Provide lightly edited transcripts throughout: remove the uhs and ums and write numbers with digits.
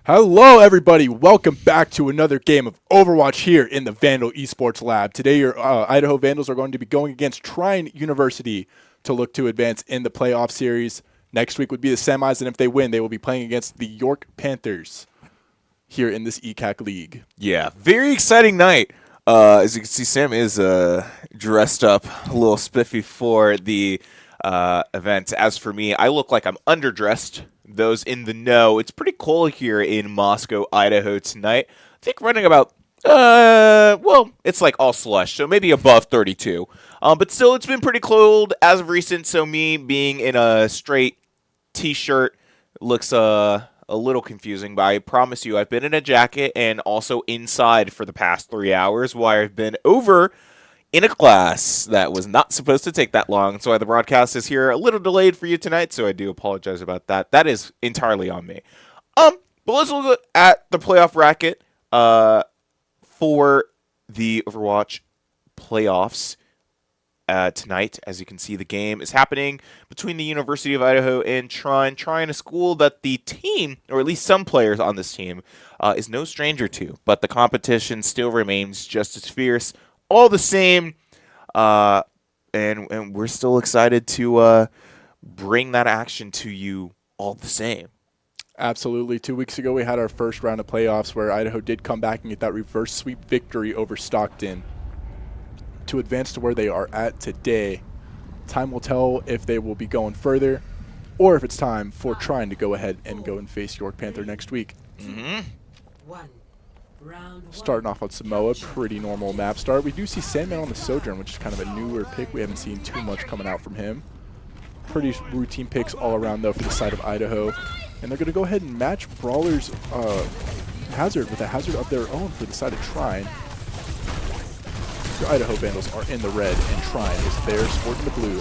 Hello everybody, welcome back to another game of Overwatch here in the Vandal Esports Lab. Today your Idaho Vandals are going to be going against Trine University to look to advance in the playoff series. Next week would be the semis, and if they win, they will be playing against the York Panthers here in this ECAC league. Yeah, very exciting night. As you can see, Sam is dressed up a little spiffy for the event. As for me, I look like I'm underdressed. Those in the know, it's pretty cold here in Moscow, Idaho tonight. I think running about, well, it's like all slush, so maybe above 32. But still, it's been pretty cold as of recent, so me being in a straight t-shirt looks a little confusing, but I promise you, I've been in a jacket and also inside for the past 3 hours while I've been over in a class that was not supposed to take that long. So the broadcast is here a little delayed for you tonight, so I do apologize about that. That is entirely on me. But let's look at the playoff bracket for the Overwatch playoffs tonight. As you can see, the game is happening between the University of Idaho and Trine. Trine, a school that the team, or at least some players on this team, is no stranger to. But the competition still remains just as fierce. All the same, and we're still excited to bring that action to you all the same. Absolutely. 2 weeks ago, we had our first round of playoffs where Idaho did come back and get that reverse sweep victory over Stockton to advance to where they are at today. Time will tell if they will be going further or if it's time for Trine to go ahead and go and face York Panther next week. Starting off on Samoa, pretty normal map start. We do see Sandman on the Sojourn, which is kind of a newer pick. We haven't seen too much coming out from him. Pretty routine picks all around, though, for the side of Idaho. And they're going to go ahead and match Brawler's Hazard with a Hazard of their own for the side of Trine. Your Idaho Vandals are in the red, and Trine is there sporting the blue.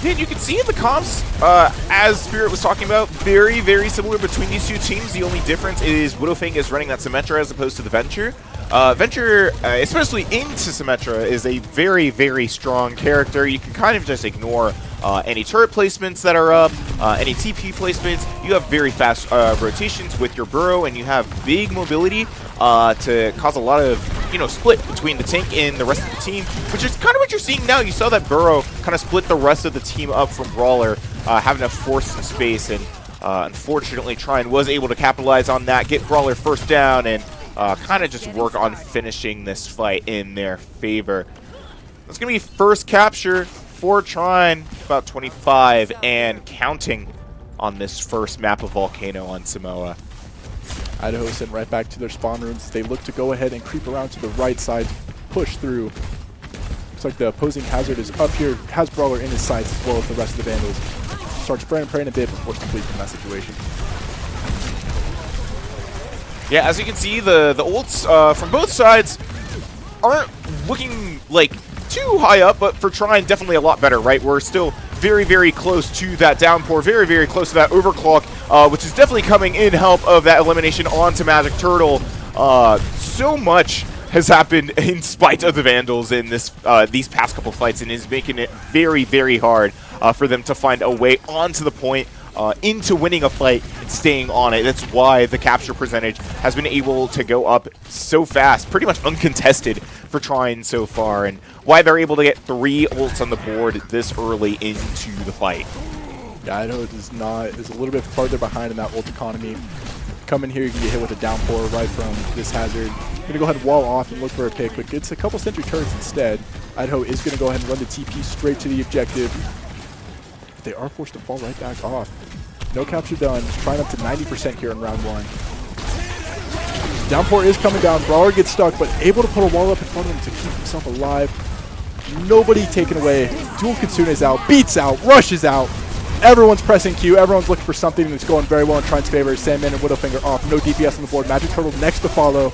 Yeah, you can see in the comps, as Spirit was talking about, very, very similar between these two teams. The only difference is Widowfang is running that Symmetra as opposed to the Venture. Venture, especially into Symmetra, is a very, very strong character. You can kind of just ignore any turret placements that are up, any TP placements. You have very fast rotations with your burrow, and you have big mobility to cause a lot of, split between the tank and the rest of the team, which is kind of what you're seeing now. You saw that burrow kind of split the rest of the team up from Brawler, having to force some space, and unfortunately Trine was able to capitalize on that, get Brawler first down, and kind of just work on finishing this fight in their favor. That's going to be first capture for Trine, about 25 and counting on this first map of Volcano on Samoa. Idaho is sent right back to their spawn rooms. They look to go ahead and creep around to the right side, push through. Looks like the opposing Hazard is up here, has Brawler in his sights as well as the rest of the Vandals. Starts spraying and praying a bit before it's complete from that situation. Yeah, as you can see, the ults from both sides aren't looking like too high up, but for Trine, definitely a lot better, right? We're still very, very close to that downpour, very, very close to that overclock, which is definitely coming in help of that elimination onto Magic Turtle. So much has happened in spite of the Vandals in this these past couple fights, and is making it very, very hard for them to find a way onto the point, into winning a fight and staying on it. That's why the capture percentage has been able to go up so fast, pretty much uncontested for Trine so far, and why they're able to get 3 ults on the board this early into the fight. Yeah, Idaho is a little bit farther behind in that ult economy. come in here, you can get hit with a downpour right from this hazard. Gonna go ahead and wall off and look for a pick, but gets a couple sentry turrets instead. Idaho is gonna go ahead and run the TP straight to the objective. But they are forced to fall right back off. No capture done. Trying up to 90% here in round 1. Downpour is coming down. Brawler gets stuck, but able to put a wall up in front of him to keep himself alive. Nobody taken away. Dual Kitsune is out, beats out, rushes out. Everyone's pressing Q. Everyone's looking for something that's going very well in Trine's favor. Sandman and Widowfinger off. No DPS on the board. Magic Turtle next to follow.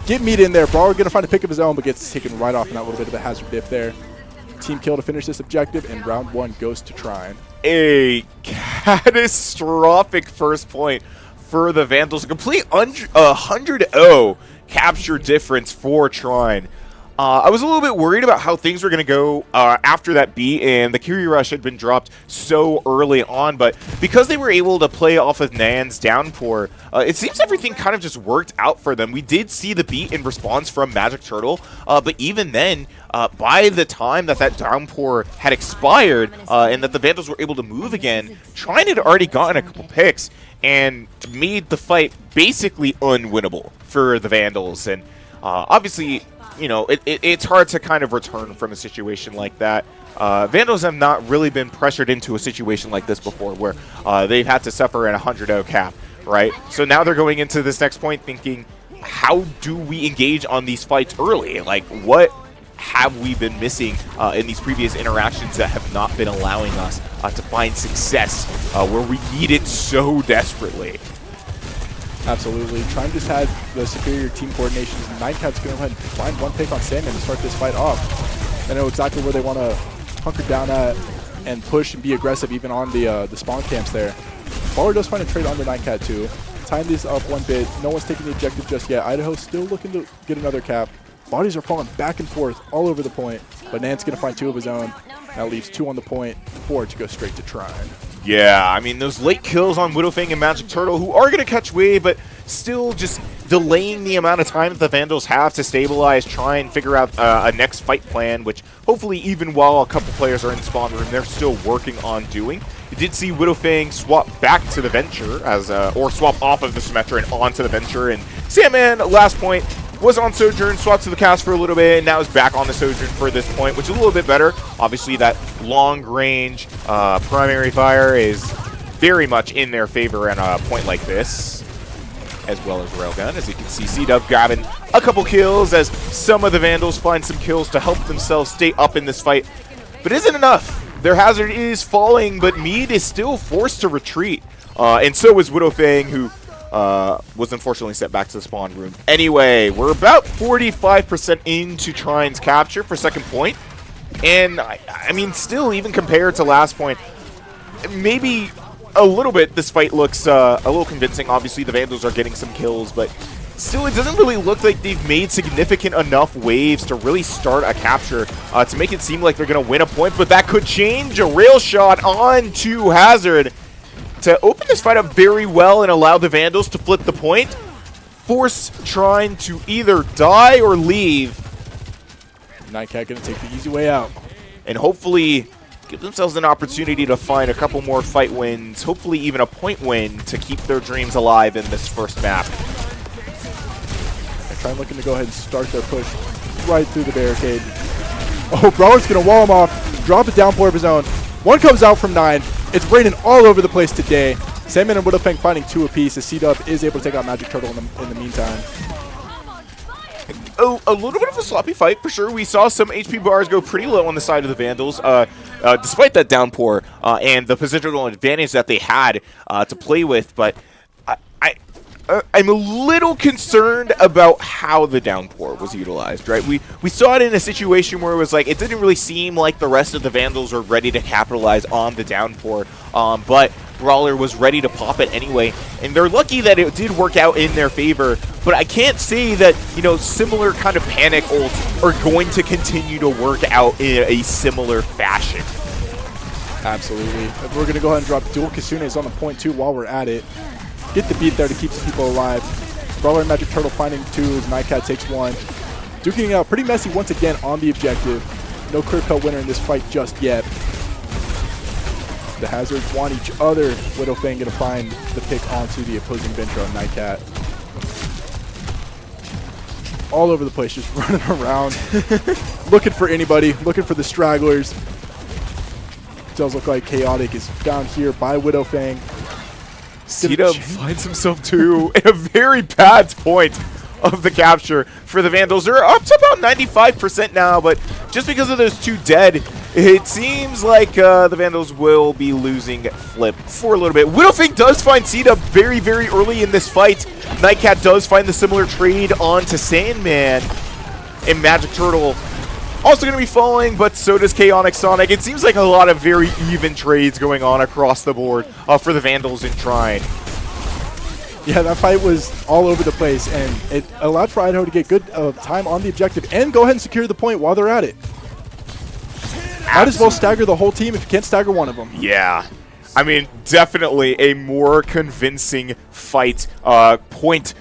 Get meat in there. Brawler going to find a pick of his own, but gets taken right off in that little bit of a hazard dip there. Team kill to finish this objective, and round 1 goes to Trine. A catastrophic first point for the Vandals. A complete 100-0 capture difference for Trine. I was a little bit worried about how things were going to go after that beat, and the Curie Rush had been dropped so early on, but because they were able to play off of Nan's downpour, it seems everything kind of just worked out for them. We did see the beat in response from Magic Turtle, but even then, by the time that downpour had expired and that the Vandals were able to move again, Trine had already gotten a couple picks and made the fight basically unwinnable for the Vandals. And obviously, you know, it's hard to kind of return from a situation like that. Vandals have not really been pressured into a situation like this before, where they've had to suffer at a 100-0 cap, right? So now they're going into this next point thinking, how do we engage on these fights early? Like, what have we been missing in these previous interactions that have not been allowing us to find success where we need it so desperately? Absolutely. Trine just had the superior team coordination. Ninecat's going to go ahead and find one pick on Sandman to start this fight off. They know exactly where they want to hunker down at and push and be aggressive even on the spawn camps there. Baller does find a trade on the Ninecat too. Time this up one bit. No one's taking the objective just yet. Idaho still looking to get another cap. Bodies are falling back and forth all over the point, but Nant's going to find 2 of his own. That leaves 2 on the point, 4 to go straight to Trine. Yeah, I mean, those late kills on Widowfang and Magic Turtle, who are going to catch wave, but still just delaying the amount of time that the Vandals have to stabilize, try and figure out a next fight plan, which hopefully even while a couple players are in spawn room, they're still working on doing. You did see Widowfang swap back to the Venture, as or swap off of the Symmetra and onto the Venture, and Sandman, last point, was on Sojourn, swapped to the cast for a little bit, and now is back on the Sojourn for this point, which is a little bit better. Obviously, that long-range primary fire is very much in their favor at a point like this, as well as Railgun. As you can see, C-Dub grabbing a couple kills as some of the Vandals find some kills to help themselves stay up in this fight. But it isn't enough. Their hazard is falling, but Mead is still forced to retreat. And so is Widowfang, who was unfortunately sent back to the spawn room. Anyway, we're about 45% into Trine's capture for second point. And, I mean, still, even compared to last point, maybe a little bit this fight looks a little convincing. Obviously, the Vandals are getting some kills, but still, it doesn't really look like they've made significant enough waves to really start a capture to make it seem like they're going to win a point. But that could change. A rail shot onto Hazard to open this fight up very well and allow the Vandals to flip the point, force Trine to either die or leave. Nightcat going to take the easy way out. And hopefully give themselves an opportunity to find a couple more fight wins, hopefully even a point win to keep their dreams alive in this first map. And Trine looking to go ahead and start their push right through the barricade. Oh, Brawler's going to wall him off, drop a downpour of his own. One comes out from 9. It's raining all over the place today. Sandman and Widowfang finding 2 apiece as C-Dub is able to take out Magic Turtle in the meantime. A little bit of a sloppy fight for sure. We saw some HP bars go pretty low on the side of the Vandals, despite that downpour and the positional advantage that they had to play with. But I'm a little concerned about how the downpour was utilized, right? We saw it in a situation where it was like, it didn't really seem like the rest of the Vandals were ready to capitalize on the downpour, but Brawler was ready to pop it anyway, and they're lucky that it did work out in their favor. But I can't say that, you know, similar kind of panic ults are going to continue to work out in a similar fashion. Absolutely. We're going to go ahead and drop dual Kisunes on the point too while we're at it. Get the beat there to keep some people alive. Brawler and Magic Turtle finding 2 as Nightcat takes 1. Duking it out pretty messy once again on the objective. No clear-cut winner in this fight just yet. The Hazards want each other. Widowfang going to find the pick onto the opposing bench on Nightcat. All over the place, just running around, looking for anybody, looking for the stragglers. It does look like Chaotic is down here by Widowfang. C-Dub finds himself too in a very bad point of the capture for the Vandals. They're up to about 95% now, but just because of those two dead, it seems like the Vandals will be losing Flip for a little bit. Widowfang does find C-Dub very, very early in this fight. Nightcat does find the similar trade onto Sandman, and Magic Turtle also going to be falling, but so does Chaotic Sonic. It seems like a lot of very even trades going on across the board for the Vandals in Trine. Yeah, that fight was all over the place, and it allowed for Idaho to get good time on the objective and go ahead and secure the point while they're at it. Might as well stagger the whole team if you can't stagger one of them. Yeah. I mean, definitely a more convincing fight point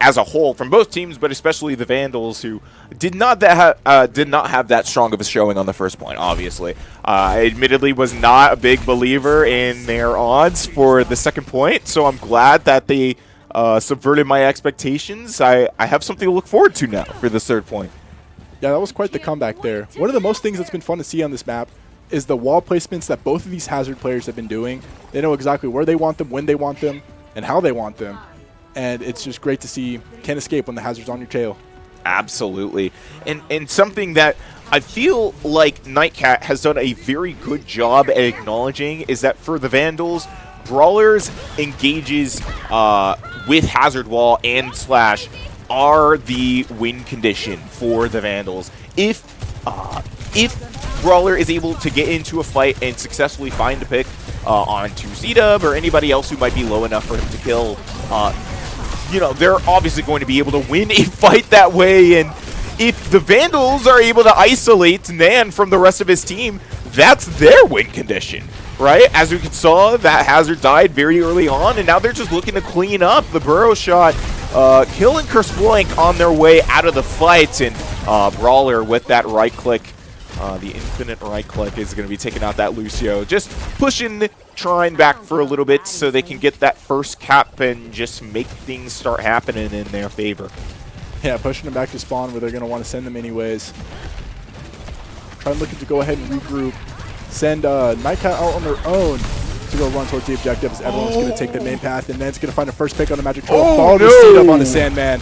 as a whole from both teams, but especially the Vandals, who did not have that strong of a showing on the first point, obviously. I admittedly was not a big believer in their odds for the second point, so I'm glad that they subverted my expectations. I have something to look forward to now for this third point. Yeah, that was quite the comeback there. One of the most things that's been fun to see on this map is the wall placements that both of these Hazard players have been doing. They know exactly where they want them, when they want them, and how they want them. And it's just great to see. Can't escape when the Hazard's on your tail. Absolutely. And something that I feel like Nightcat has done a very good job at acknowledging is that for the Vandals, Brawlers engages with Hazard Wall and Slash are the win condition for the Vandals. If Brawler is able to get into a fight and successfully find a pick onto C-Dub or anybody else who might be low enough for him to kill, you know, they're obviously going to be able to win a fight that way. And if the Vandals are able to isolate Nan from the rest of his team, that's their win condition, right? As we saw, that Hazard died very early on, and now they're just looking to clean up the burrow shot, killing Kersploink on their way out of the fight. And Brawler with that right click, the infinite right click, is going to be taking out that Lucio, just pushing Trine back for a little bit so they can get that first cap and just make things start happening in their favor. Yeah, pushing them back to spawn where they're going to want to send them anyways. Trine looking to go ahead and regroup. Send Nightcat out on their own to go run towards the objective as everyone's going to take the main path, and then it's going to find a first pick on the Magic Turtle. Follow the seat up on the Sandman.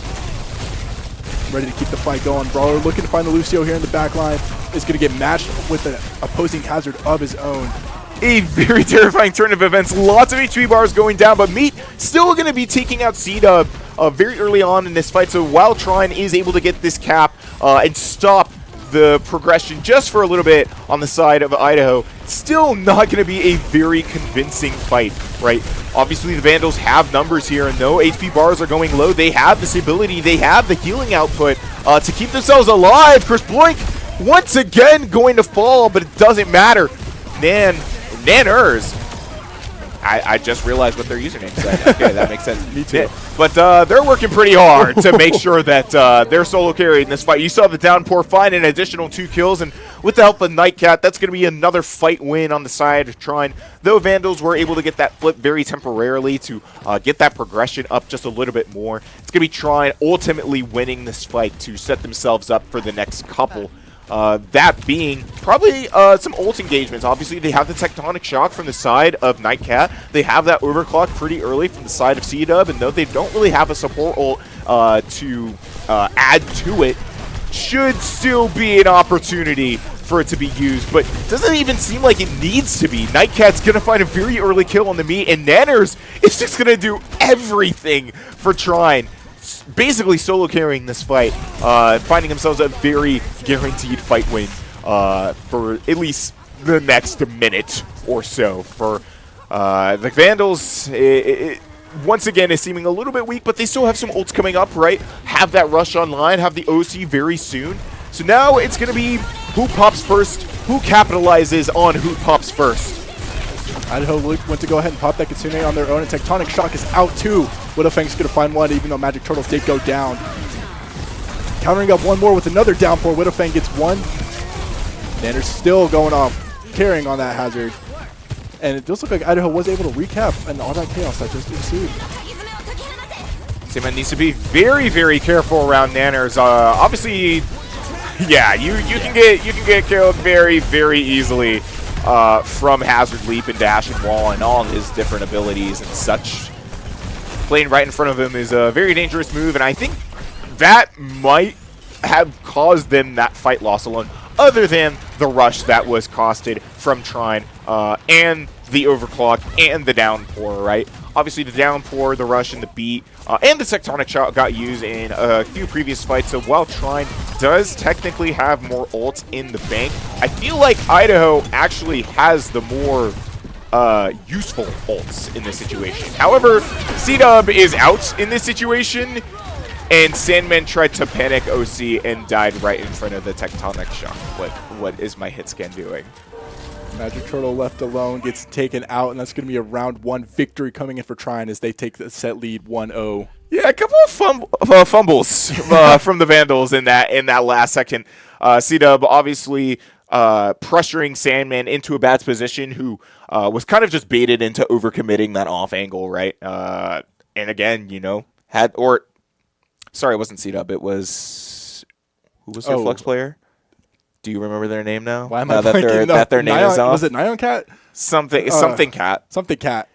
Ready to keep the fight going. Brawler looking to find the Lucio here in the back line. Is going to get matched with an opposing Hazard of his own. A very terrifying turn of events. Lots of HP bars going down, but Meat still going to be taking out C-Dub very early on in this fight. So while Trine is able to get this cap and stop the progression just for a little bit on the side of Idaho, still not going to be a very convincing fight, right? Obviously, the Vandals have numbers here, and though HP bars are going low, they have this ability, they have the healing output to keep themselves alive. Kersploink once again going to fall, but it doesn't matter. Nanners. I just realized what their username said. Okay, that makes sense. Me too. But they're working pretty hard to make sure that they're solo carried in this fight. You saw the downpour find an additional 2 kills, and with the help of Nightcat, that's going to be another fight win on the side of Trine. Though Vandals were able to get that flip very temporarily to get that progression up just a little bit more. It's going to be Trine ultimately winning this fight to set themselves up for the next couple. That being probably some ult engagements. Obviously, they have the Tectonic Shock from the side of Nightcat. They have that Overclock pretty early from the side of C-Dub, and though they don't really have a support ult to add to it, should still be an opportunity for it to be used, but doesn't even seem like it needs to be. Nightcat's going to find a very early kill on the Meat, and Nanners is just going to do everything for Trine, basically solo carrying this fight, finding themselves a very guaranteed fight win for at least the next minute or so. For the Vandals, once again, is seeming a little bit weak, but they still have some ults coming up, right? Have that rush online, have the OC very soon. So now it's going to be who pops first, who capitalizes on who pops first. Idaho went to go ahead and pop that Kitsune on their own, and Tectonic Shock is out too. Widowfang's going to find one, even though Magic Turtles did go down. Countering up one more with another downpour. Widowfang gets one. Nanner's still going off, carrying on that Hazard. And it does look like Idaho was able to recap and all that chaos that just ensued. Sandman needs to be very, very careful around Nanners. Obviously, yeah, you can get killed very, very easily from Hazard Leap and Dash and Wall and all his different abilities and such. Playing right in front of him is a very dangerous move, and I think that might have caused them that fight loss alone, other than the rush that was costed from Trine and the overclock and the downpour, right? Obviously, the downpour, the rush, and the beat, and the tectonic shot got used in a few previous fights. So while Trine does technically have more ults in the bank, I feel like Idaho actually has the more useful ults in this situation. However, C-Dub is out in this situation, and Sandman tried to panic OC and died right in front of the tectonic shock. What is my hit scan doing? Magic Turtle left alone, gets taken out, and that's going to be a round 1 victory coming in for Trine as they take the set lead 1-0. Yeah, a couple of fumbles from the Vandals in that last second. C-Dub obviously pressuring Sandman into a bad position, who was kind of just baited into overcommitting that off angle, right? And again, you know, sorry, it wasn't C-Dub. It was, who was their flex player? Do you remember their name now? Why am I blanking? That their name is off? Was it Nyan Cat? Something Cat. Something Cat.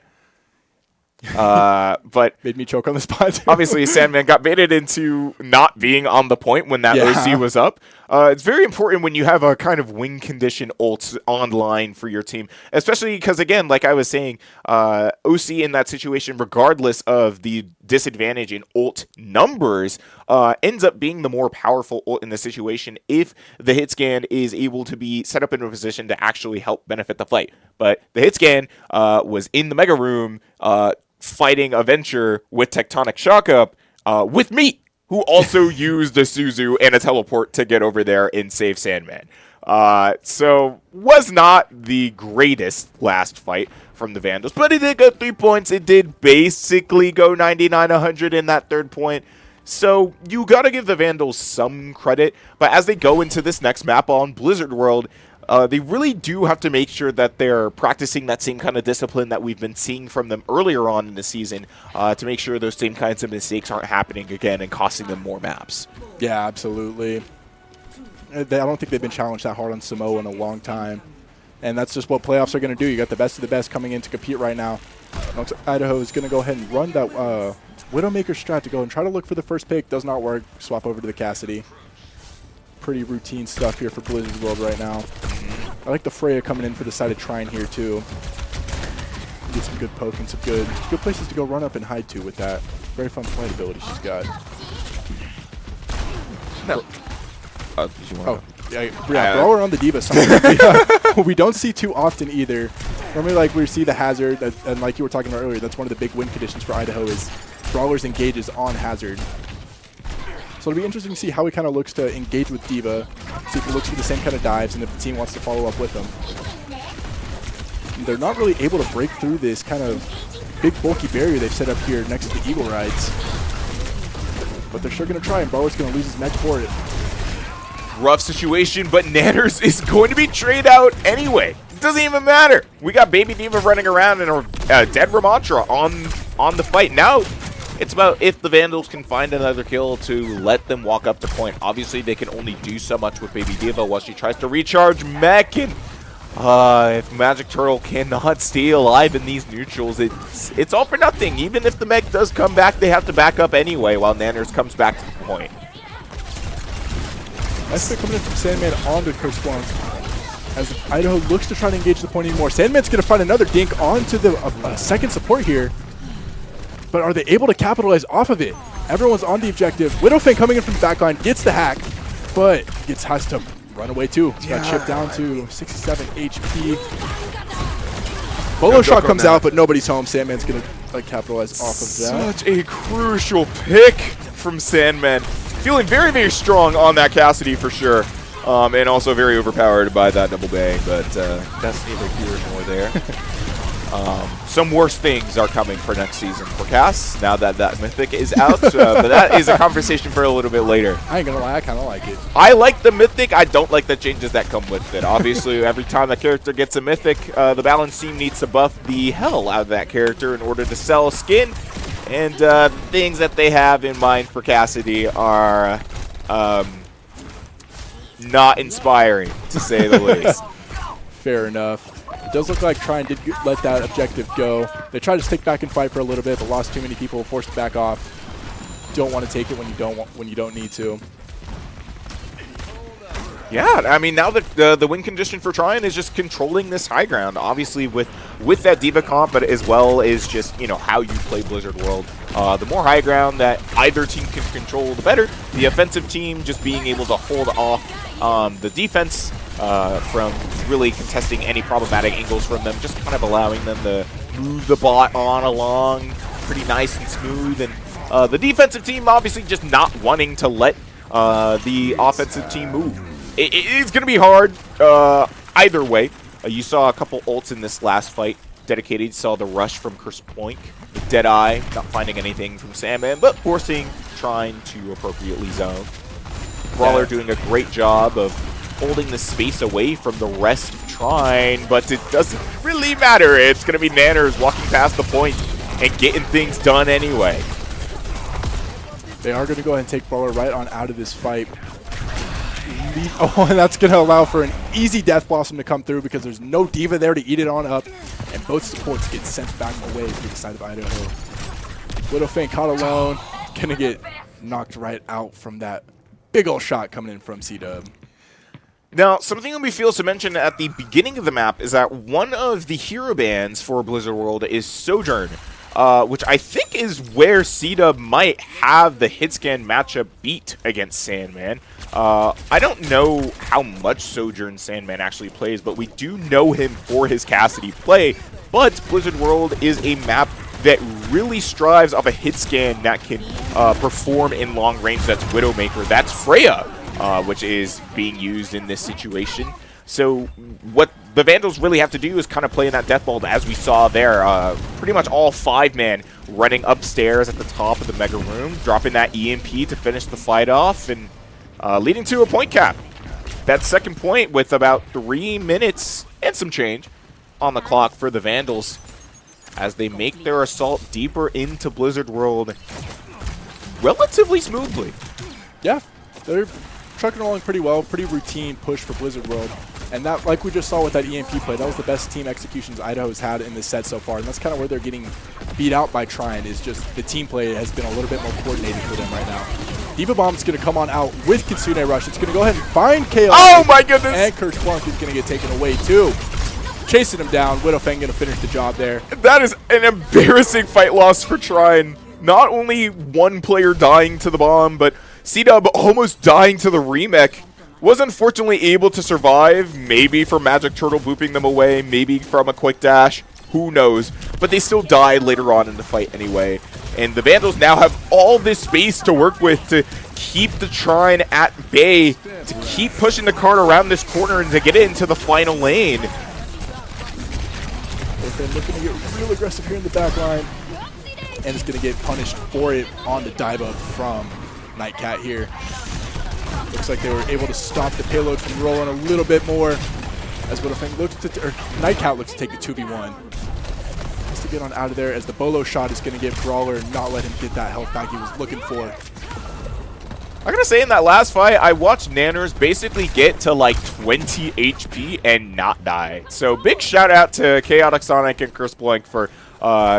But made me choke on the spot too. Obviously, Sandman got baited into not being on the point when that OC was up. It's very important when you have a kind of win condition ult online for your team, especially because, again, like I was saying, OC in that situation, regardless of the disadvantage in ult numbers, ends up being the more powerful ult in the situation if the hit scan is able to be set up in a position to actually help benefit the fight. But the hit scan was in the Mega Room, fighting a Venture with Tectonic Shock up with me, who also used a Suzu and a teleport to get over there and save Sandman. So was not the greatest last fight from the Vandals, but it did get 3 points. It did basically go 99-100 in that third point. So you got to give the Vandals some credit, but as they go into this next map on Blizzard World, they really do have to make sure that they're practicing that same kind of discipline that we've been seeing from them earlier on in the season to make sure those same kinds of mistakes aren't happening again and costing them more maps. Yeah, absolutely. I don't think they've been challenged that hard on Samoa in a long time. And that's just what playoffs are going to do. You got the best of the best coming in to compete right now. Idaho is going to go ahead and run that Widowmaker strat to go and try to look for the first pick. Does not work. Swap over to the Cassidy. Pretty routine stuff here for Blizzard World right now. I like the Freya coming in for the side of Trine here too. Get some good poke and some good places to go run up and hide to with that. Very fun flight ability she's got. No. Brawler on the D.Va. Something we don't see too often either. Normally, like we see the Hazard, and like you were talking about earlier, that's one of the big win conditions for Idaho is Brawlers engages on Hazard. So it'll be interesting to see how he kind of looks to engage with D.Va, see if he looks for the same kind of dives, and if the team wants to follow up with him. And they're not really able to break through this kind of big bulky barrier they've set up here next to the Eagle Rides. But they're sure going to try, and Brawler's going to lose his mech for it. Rough situation, but Nanners is going to be traded out anyway. It doesn't even matter. We got Baby D.Va running around and a dead Ramantra on the fight. Now it's about if the Vandals can find another kill to let them walk up the point. Obviously, they can only do so much with Baby D.Va while she tries to recharge mech. And if Magic Turtle cannot stay alive in these neutrals, it's all for nothing. Even if the mech does come back, they have to back up anyway while Nanners comes back to the point. Nice pick coming in from Sandman onto Curse Blanc. As Idaho looks to try to engage the point anymore. Sandman's going to find another dink onto the second support here. But are they able to capitalize off of it? Everyone's on the objective. Widowfang coming in from the backline, gets the hack, but has to run away too. He's got chipped down to 67 HP. Bolo shot comes out, but nobody's home. Sandman's going to capitalize off of that. Such a crucial pick from Sandman. Feeling very, very strong on that Cassidy for sure. And also very overpowered by that double bang, but that's neither here nor there. some worse things are coming for next season for Cass now that that Mythic is out. But that is a conversation for a little bit later. I ain't gonna lie, I kind of like it. I like the Mythic. I don't like the changes that come with it. Obviously, every time a character gets a Mythic, the balance team needs to buff the hell out of that character in order to sell skin. And things that they have in mind for Cassidy are not inspiring, to say the least. Fair enough. It does look like Trine did let that objective go. They tried to stick back and fight for a little bit, but lost too many people, forced to back off. Don't want to take it when you don't need to. Yeah, I mean, now that the win condition for Trine is just controlling this high ground, obviously with that Diva comp, but as well as just, you know, how you play Blizzard World. The more high ground that either team can control, the better. The offensive team just being able to hold off the defense from really contesting any problematic angles from them, just kind of allowing them to move the bot on along pretty nice and smooth. And the defensive team obviously just not wanting to let the offensive team move. It's going to be hard either way. You saw a couple ults in this last fight. Dedicated, you saw the rush from Kersploink. The Deadeye, not finding anything from Sandman, but forcing Trine to appropriately zone. Brawler doing a great job of holding the space away from the rest of Trine, but it doesn't really matter. It's going to be Nanners walking past the point and getting things done anyway. They are going to go ahead and take Brawler right on out of this fight. Oh, and that's going to allow for an easy Death Blossom to come through because there's no Diva there to eat it on up, and both supports get sent back away to the side of Idaho. Widowfang caught alone, going to get knocked right out from that big ol' shot coming in from C-Dub. Now, something that we failed to mention at the beginning of the map is that one of the hero bands for Blizzard World is Sojourn, which I think is where C-Dub might have the hit scan matchup beat against Sandman. I don't know how much Sojourn Sandman actually plays, but we do know him for his Cassidy play. But Blizzard World is a map that really strives off a hit scan that can perform in long range. That's Widowmaker. That's Freya, which is being used in this situation. So what the Vandals really have to do is kind of play in that death ball, as we saw there. Pretty much all 5-man running upstairs at the top of the Mega Room, dropping that EMP to finish the fight off, and leading to a point cap. That second point with about 3 minutes and some change on the clock for the Vandals as they make their assault deeper into Blizzard World relatively smoothly. Yeah, they're trucking along pretty well. Pretty routine push for Blizzard World. And that, like we just saw with that EMP play, that was the best team executions Idaho's had in this set so far. And that's kind of where they're getting beat out by Trine, is just the team play has been a little bit more coordinated for them right now. Diva Bomb's going to come on out with Kitsune Rush. It's going to go ahead and find KO. Oh my goodness! And Kersploink is going to get taken away too. Chasing him down. Widowfang going to finish the job there. That is an embarrassing fight loss for Trine. Not only one player dying to the bomb, but C-Dub almost dying to the remake. Was unfortunately able to survive, maybe from Magic Turtle booping them away, maybe from a quick dash, who knows. But they still died later on in the fight anyway. And the Vandals now have all this space to work with to keep the Trine at bay, to keep pushing the cart around this corner and to get it into the final lane. They're looking to get real aggressive here in the back line, and it's going to get punished for it on the dive up from Nightcat here. Looks like they were able to stop the payload from rolling a little bit more, as Widowfang looks to, or Nightcat looks to take the 2v1. Has to get on out of there, as the Bolo shot is going to give Brawler and not let him get that health back he was looking for. I gotta say, in that last fight, I watched Nanners basically get to like 20 HP and not die. So big shout out to Chaotic Sonic and Kersploink for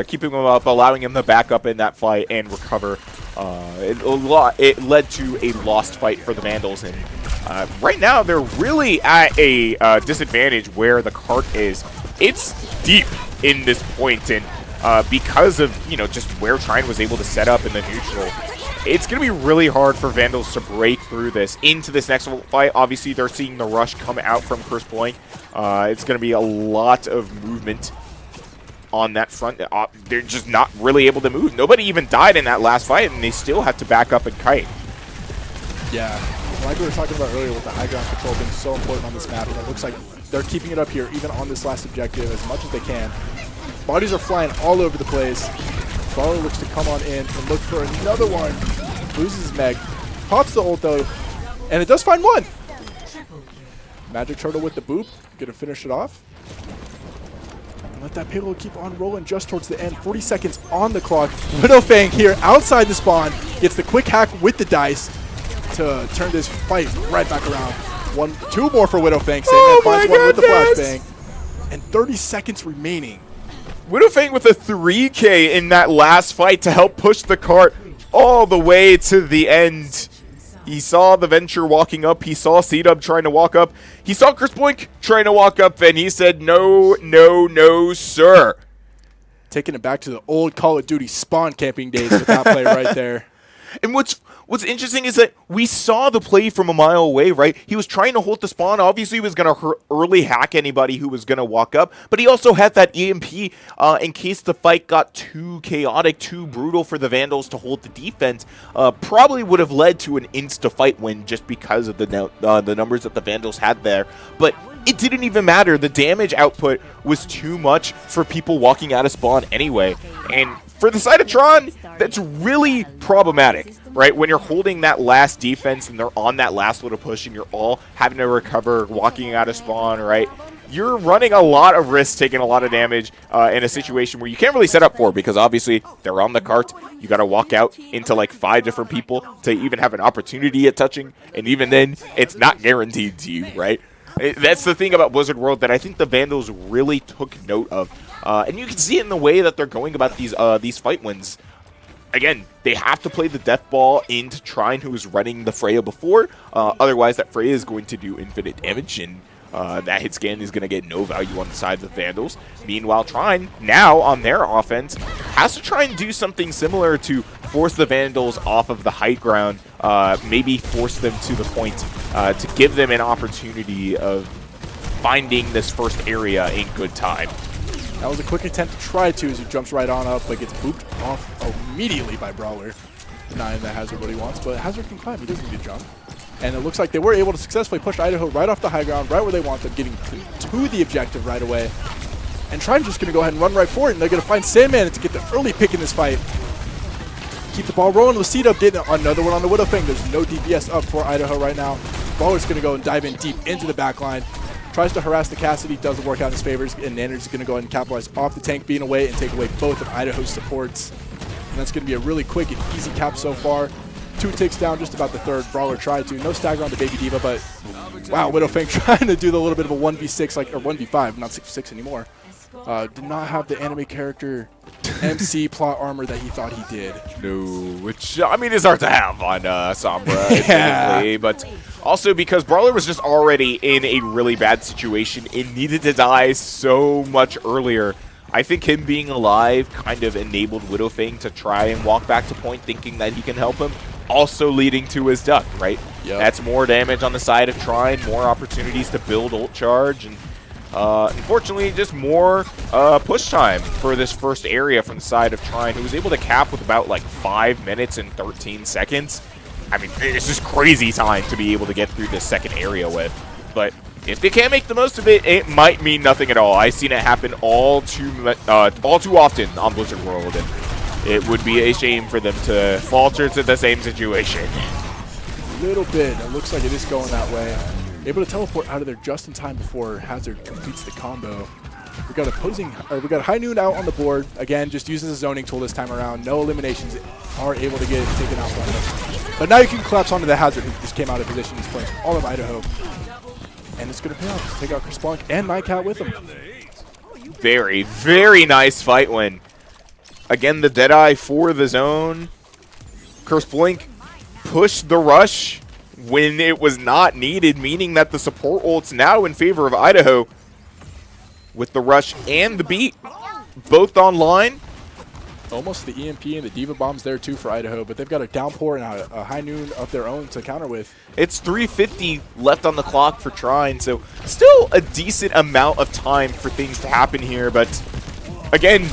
keeping him up, allowing him to back up in that fight and recover. It led to a lost fight for the Vandals, and right now they're really at a disadvantage where the cart is. It's deep in this point, and because of, you know, just where Trine was able to set up in the neutral, it's going to be really hard for Vandals to break through this into this next fight. Obviously, they're seeing the rush come out from Kersploink. It's going to be a lot of movement on that front. They're just not really able to move. Nobody even died in that last fight, and they still have to back up and kite. Yeah, like we were talking about earlier with the high ground control being so important on this map, and it looks like they're keeping it up here even on this last objective as much as they can. Bodies are flying all over the place. Brawler looks to come on in and look for another one. Loses his Meg. Pops the ult though. And it does find one. Magic Turtle with the boop. Gonna finish it off. And let that payload keep on rolling just towards the end. 40 seconds on the clock. Widowfang here outside the spawn. Gets the quick hack with the dice to turn this fight right back around. Two more for Widowfang. Oh finds my one with the goodness. flashbang. And 30 seconds remaining. Widowfang with a 3K in that last fight to help push the cart all the way to the end. He saw the Venture walking up. He saw C-Dub trying to walk up. He saw Chris Blink trying to walk up, and he said, no, no, no, sir. Taking it back to the old Call of Duty spawn camping days with that play right there. And what's interesting is that we saw the play from a mile away, right? He was trying to hold the spawn. Obviously, he was going to early hack anybody who was going to walk up. But he also had that EMP in case the fight got too chaotic, too brutal for the Vandals to hold the defense. Probably would have led to an insta-fight win just because of the numbers that the Vandals had there. But it didn't even matter. The damage output was too much for people walking out of spawn anyway. And for the side of Trine, that's really problematic, right? When you're holding that last defense and they're on that last little push and you're all having to recover, walking out of spawn, right? You're running a lot of risk, taking a lot of damage in a situation where you can't really set up for, because obviously they're on the cart. You got to walk out into like 5 different people to even have an opportunity at touching. And even then, it's not guaranteed to you, right? That's the thing about Blizzard World that I think the Vandals really took note of. And you can see it in the way that they're going about these fight wins. Again, they have to play the death ball into Trine, who was running the Freya before. Otherwise, that Freya is going to do infinite damage, and that hit scan is going to get no value on the side of the Vandals. Meanwhile, Trine, now on their offense, has to try and do something similar to force the Vandals off of the high ground, maybe force them to the point to give them an opportunity of finding this first area in good time. That was a quick attempt to try to, as he jumps right on up, but gets booped off immediately by Brawler. Denying that Hazard what he wants, but Hazard can climb. He doesn't need to jump. And it looks like they were able to successfully push Idaho right off the high ground, right where they want them, getting to the objective right away. And Trine's just going to go ahead and run right for it, and they're going to find Sandman to get the early pick in this fight. Keep the ball rolling with C-Dub, getting another one on the Widowfang. There's no DPS up for Idaho right now. Brawler's going to go and dive in deep into the back line. Tries to harass the Cassidy, doesn't work out in his favors, and Nanner's going to go ahead and capitalize off the tank being away and take away both of Idaho's supports. And that's going to be a really quick and easy cap so far. 2 ticks down, just about the third. Brawler tried to. No stagger on the Baby Diva, but wow, Widowfang trying to do the little bit of a 1v6, or 1v5, not 6v6 anymore. Did not have the anime character MC plot armor that he thought he did. No, which, I mean, is hard to have on Sombra, Yeah. admittedly, but also because Brawler was just already in a really bad situation and needed to die so much earlier. I think him being alive kind of enabled Widowfang to try and walk back to point thinking that he can help him, also leading to his duck, right? Yep. That's more damage on the side of Trine, more opportunities to build ult charge, and unfortunately just more push time for this first area from the side of Trine, who was able to cap with about like 5 minutes and 13 seconds. I mean, it's just crazy time to be able to get through this second area with. But if they can't make the most of it, it might mean nothing at all. I've seen it happen all too often on Blizzard World, and it would be a shame for them to falter to the same situation. a little bit. It looks like it is going that way. Able to teleport out of there just in time before Hazard completes the combo. We got High Noon out on the board. Again, just uses a zoning tool this time around. No eliminations are able to get taken out from him. But now you can collapse onto the Hazard who just came out of position. He's playing all of Idaho. And it's going to pay off. Just take out Chris Blanc and Nightcat with him. Very, very nice fight win. Again, the Deadeye for the zone. Chris Blink pushed the rush when it was not needed, meaning that the support ult's now in favor of Idaho. With the rush and the beat both online. Almost the EMP and the Diva Bombs there too for Idaho, but they've got a downpour and a High Noon of their own to counter with. It's 3:50 left on the clock for Trine, so still a decent amount of time for things to happen here, but again,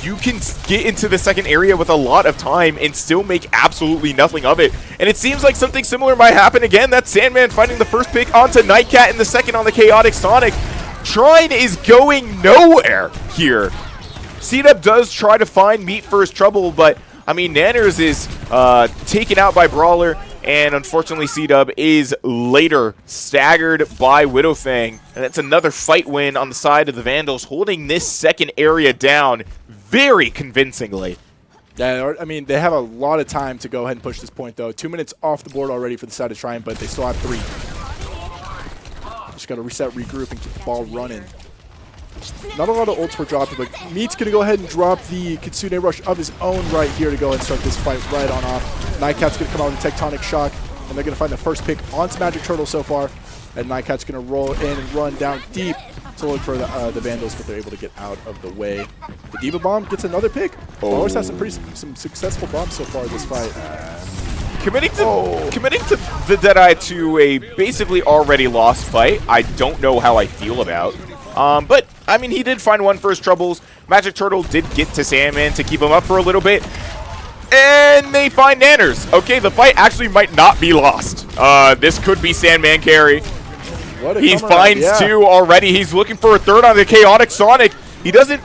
you can get into the second area with a lot of time and still make absolutely nothing of it. And it seems like something similar might happen again. That's Sandman finding the first pick onto Nightcat and the second on the Chaotic Sonic. Trine is going nowhere here. C-Dub does try to find meat for his trouble, but, I mean, Nanners is taken out by Brawler, and unfortunately C-Dub is later staggered by Widowfang. And that's another fight win on the side of the Vandals, holding this second area down very convincingly. Yeah, I mean, they have a lot of time to go ahead and push this point, though. 2 minutes off the board already for the side of Trine, but they still have 3. Just got to reset, regroup, and keep the ball running. Not a lot of ults were dropped, but Meat's going to go ahead and drop the Kitsune Rush of his own right here to go and start this fight right on off. Nightcat's going to come out with a Tectonic Shock, and they're going to find the first pick onto Magic Turtle so far. And Nightcat's going to roll in and run down deep to look for the Vandals, but they're able to get out of the way. The Diva Bomb gets another pick. Brawlers has some successful bombs so far in this fight. Committing to the Deadeye to a basically already lost fight, I don't know how I feel about. But, I mean, he did find one for his troubles. Magic Turtle did get to Sandman to keep him up for a little bit. And they find Nanners. Okay, the fight actually might not be lost. This could be Sandman carry. He finds 2 already. He's looking for a third on the Chaotic Sonic. He doesn't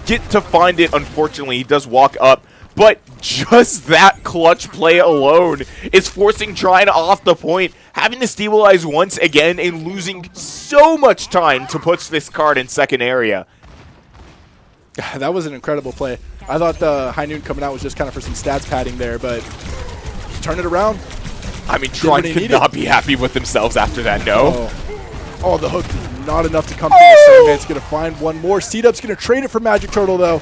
get to find it, unfortunately. He does walk up. But just that clutch play alone is forcing Trine off the point, having to stabilize once again and losing so much time to push this card in second area. That was an incredible play. I thought the High Noon coming out was just kind of for some stats padding there, but turn it around. I mean, Trine could not be happy with themselves after that, no. Oh, the hook is not enough to come through. Sandman's going to find one more. C-Dub's going to trade it for Magic Turtle, though.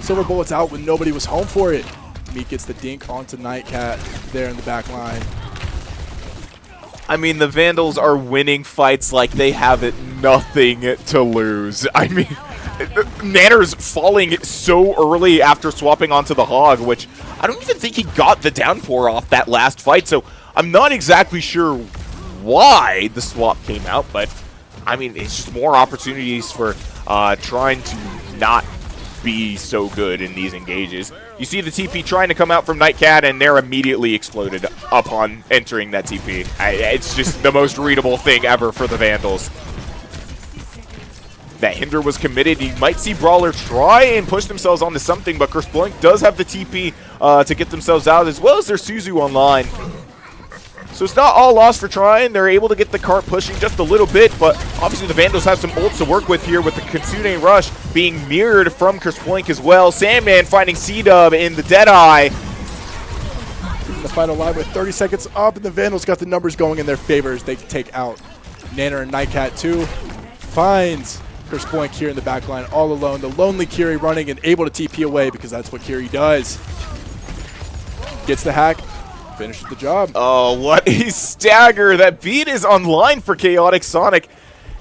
Silver Bullet's out when nobody was home for it. Meat gets the dink onto Nightcat there in the back line. I mean, the Vandals are winning fights like they have nothing to lose. I mean, Nanners falling so early after swapping onto the Hog, which I don't even think he got the downpour off that last fight, so I'm not exactly sure why the swap came out, but I mean, it's just more opportunities for trying to not be so good in these engages. You see the TP trying to come out from Nightcat, and they're immediately exploded upon entering that TP. It's just the most readable thing ever for the Vandals. That Hinder was committed. You might see Brawler try and push themselves onto something, but Kersploink does have the TP to get themselves out, as well as their Suzu online. So it's not all lost for Trine. They're able to get the cart pushing just a little bit, but obviously the Vandals have some ults to work with here, with the Kitsune Rush being mirrored from Kersploink as well. Sandman finding C-Dub in the Deadeye. The final line with 30 seconds up, and the Vandals got the numbers going in their favor as they take out Nanner and Nightcat too. Finds Kersploink here in the back line all alone. The lonely Kiri running and able to TP away because that's what Kiri does. Gets the hack. Finishes the job. Oh, what a stagger. That beat is online for Chaotic Sonic.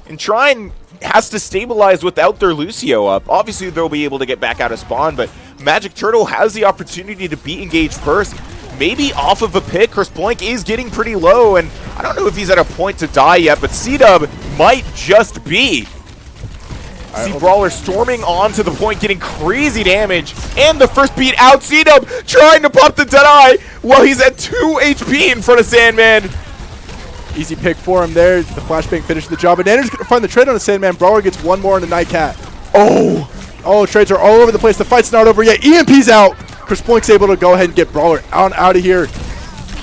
And Trine has to stabilize without their Lucio up. Obviously, they'll be able to get back out of spawn, but Magic Turtle has the opportunity to beat engaged first. Maybe off of a pick. Kersploink is getting pretty low, and I don't know if he's at a point to die yet, but C-Dub might just be. See Brawler storming onto the point, getting crazy damage, and the first beat out. C-Dub trying to pop the Deadeye while he's at 2 HP in front of Sandman. Easy pick for him there. The flashbang finished the job, and Nanner's going to find the trade on the Sandman. Brawler gets one more on the Nightcat. Oh, trades are all over the place. The fight's not over yet. EMP's out. Kersploink's able to go ahead and get Brawler out of here.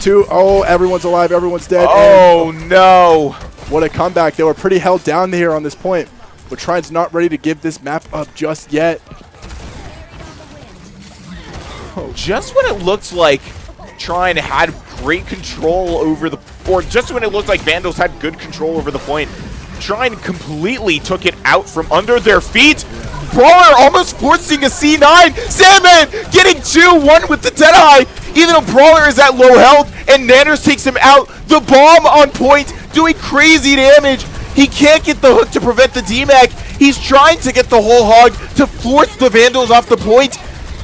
Everyone's alive. Everyone's dead. Oh, no. What a comeback. They were pretty held down here on this point. But Trine's not ready to give this map up just yet. Just when it looked like Trine had great control over the... Or just when it looked like Vandals had good control over the point, Trine completely took it out from under their feet. Brawler almost forcing a C9. Sandman getting 2-1 with the Deadeye. Even though Brawler is at low health and Nanners takes him out. The bomb on point doing crazy damage. He can't get the hook to prevent the DMAC. He's trying to get the whole hog to force the Vandals off the point.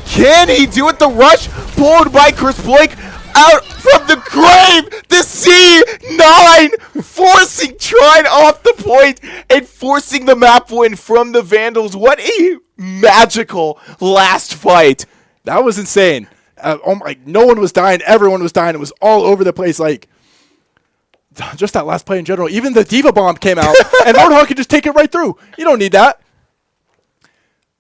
Can he do it? The rush pulled by Kersploink out from the grave. The C9 forcing Trine off the point and forcing the map win from the Vandals. What a magical last fight. That was insane. No one was dying. Everyone was dying. It was all over the place. Like, just that last play in general. Even the Diva Bomb came out, and Roadhog could just take it right through. You don't need that.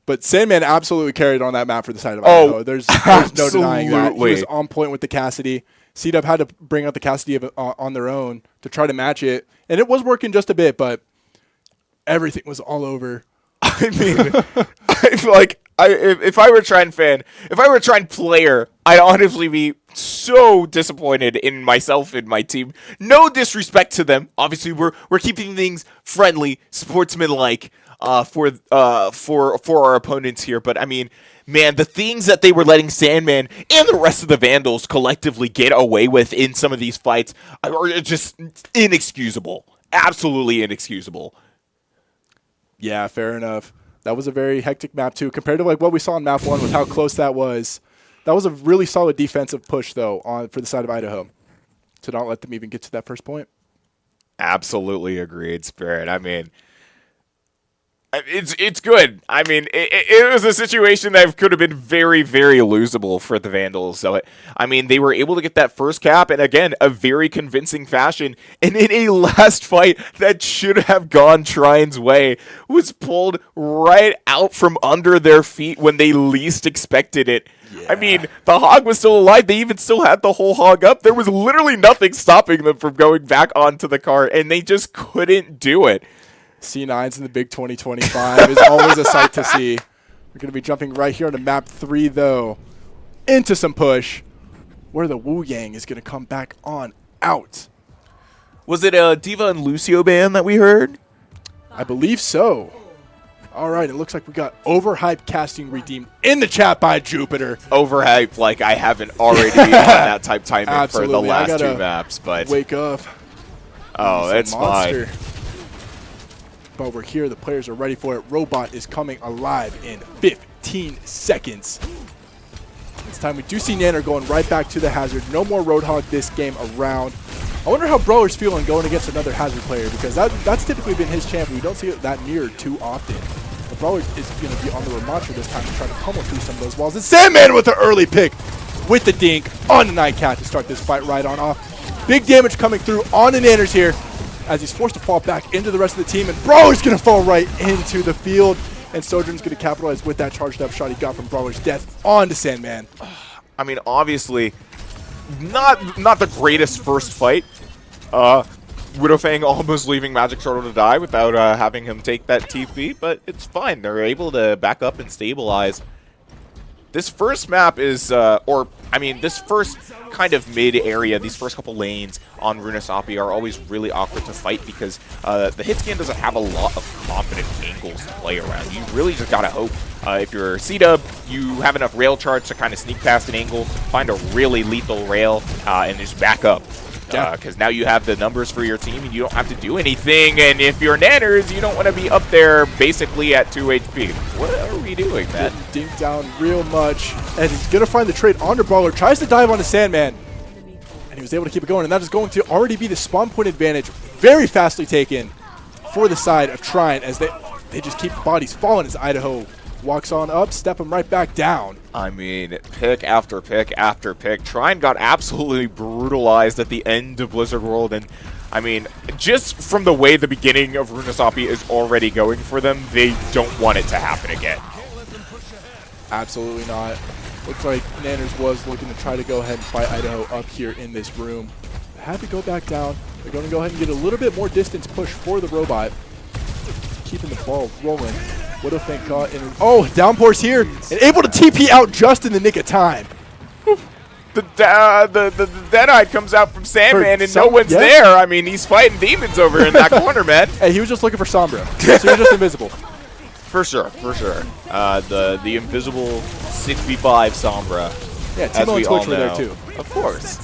But Sandman absolutely carried on that map for the side of Idaho. There's no denying that. He was on point with the Cassidy. C-Dub had to bring out the Cassidy on their own to try to match it. And it was working just a bit, but everything was all over. I mean, I feel like if I were a Trine fan, if I were a Trine player, I'd honestly be so disappointed in myself and my team. No disrespect to them. Obviously, we're keeping things friendly, sportsman-like for our opponents here. But I mean, man, the things that they were letting Sandman and the rest of the Vandals collectively get away with in some of these fights are just inexcusable. Absolutely inexcusable. Yeah, fair enough. That was a very hectic map, too. Compared to like what we saw in map 1 with how close that was. That was a really solid defensive push, though, for the side of Idaho to not let them even get to that first point. Absolutely agreed, Spirit. I mean, it's good. I mean, it was a situation that could have been very, very losable for the Vandals. So, I mean, they were able to get that first cap, and again, a very convincing fashion. And in a last fight that should have gone Trine's way, was pulled right out from under their feet when they least expected it. Yeah. I mean, the hog was still alive. They even still had the whole hog up. There was literally nothing stopping them from going back onto the cart, and they just couldn't do it. C9s in the Big 2025 is always a sight to see. We're going to be jumping right here onto map 3, though, into some push, where the Wu Yang is going to come back on out. Was it a Diva and Lucio band that we heard? I believe so. All right, it looks like we got overhyped casting redeemed in the chat by Jupiter. Overhyped like I haven't already on that type timing for the last 2 maps, but wake up. Oh, that's fine. But we're here. The players are ready for it. Robot is coming alive in 15 seconds. This time we do see Nanner going right back to the hazard. No more Roadhog this game around. I wonder how Brawler's feeling going against another hazard player, because that's typically been his champion. We don't see it that near too often. But Brawler is going to be on the Ramantra this time to try to pummel through some of those walls. And Sandman with the early pick with the dink on the Nightcat to start this fight right on off. Big damage coming through on the Nanners here, as he's forced to fall back into the rest of the team, and Brawler's going to fall right into the field, and Sojourn's going to capitalize with that charged up shot he got from Brawler's death onto Sandman. I mean, obviously, not the greatest first fight. Widowfang almost leaving Magic Turtle to die without having him take that TP, but it's fine. They're able to back up and stabilize. This first map is, this first kind of mid area, these first couple lanes on Runasapi are always really awkward to fight because the hit scan doesn't have a lot of confident angles to play around. You really just gotta hope. If you're C-Dub, you have enough rail charge to kind of sneak past an angle, find a really lethal rail, and just back up. Because now you have the numbers for your team and you don't have to do anything. And if you're Nanners, you don't want to be up there basically at 2 HP. What are we doing, man? Dinked down real much. And he's going to find the trade onto Brawler. Tries to dive onto Sandman. And he was able to keep it going. And that is going to already be the spawn point advantage. Very fastly taken for the side of Trine, as they just keep bodies falling as Idaho walks on up, step him right back down. I mean, pick after pick after pick. Trine got absolutely brutalized at the end of Blizzard World, and I mean, just from the way the beginning of Runasapi is already going for them, they don't want it to happen again. Absolutely not. Looks like Nanners was looking to try to go ahead and fight Idaho up here in this room. They had to go back down. They're going to go ahead and get a little bit more distance push for the robot, keeping the ball rolling. Widowfang caught in. Oh, Downpour's here and able to TP out just in the nick of time. The Deadeye comes out from Sandman and no one's there. I mean, he's fighting demons over in that corner, man. Hey, he was just looking for Sombra, so he was just invisible. For sure, for sure. The invisible 6v5 Sombra. Yeah, Timo and Twitch were there too. Of course.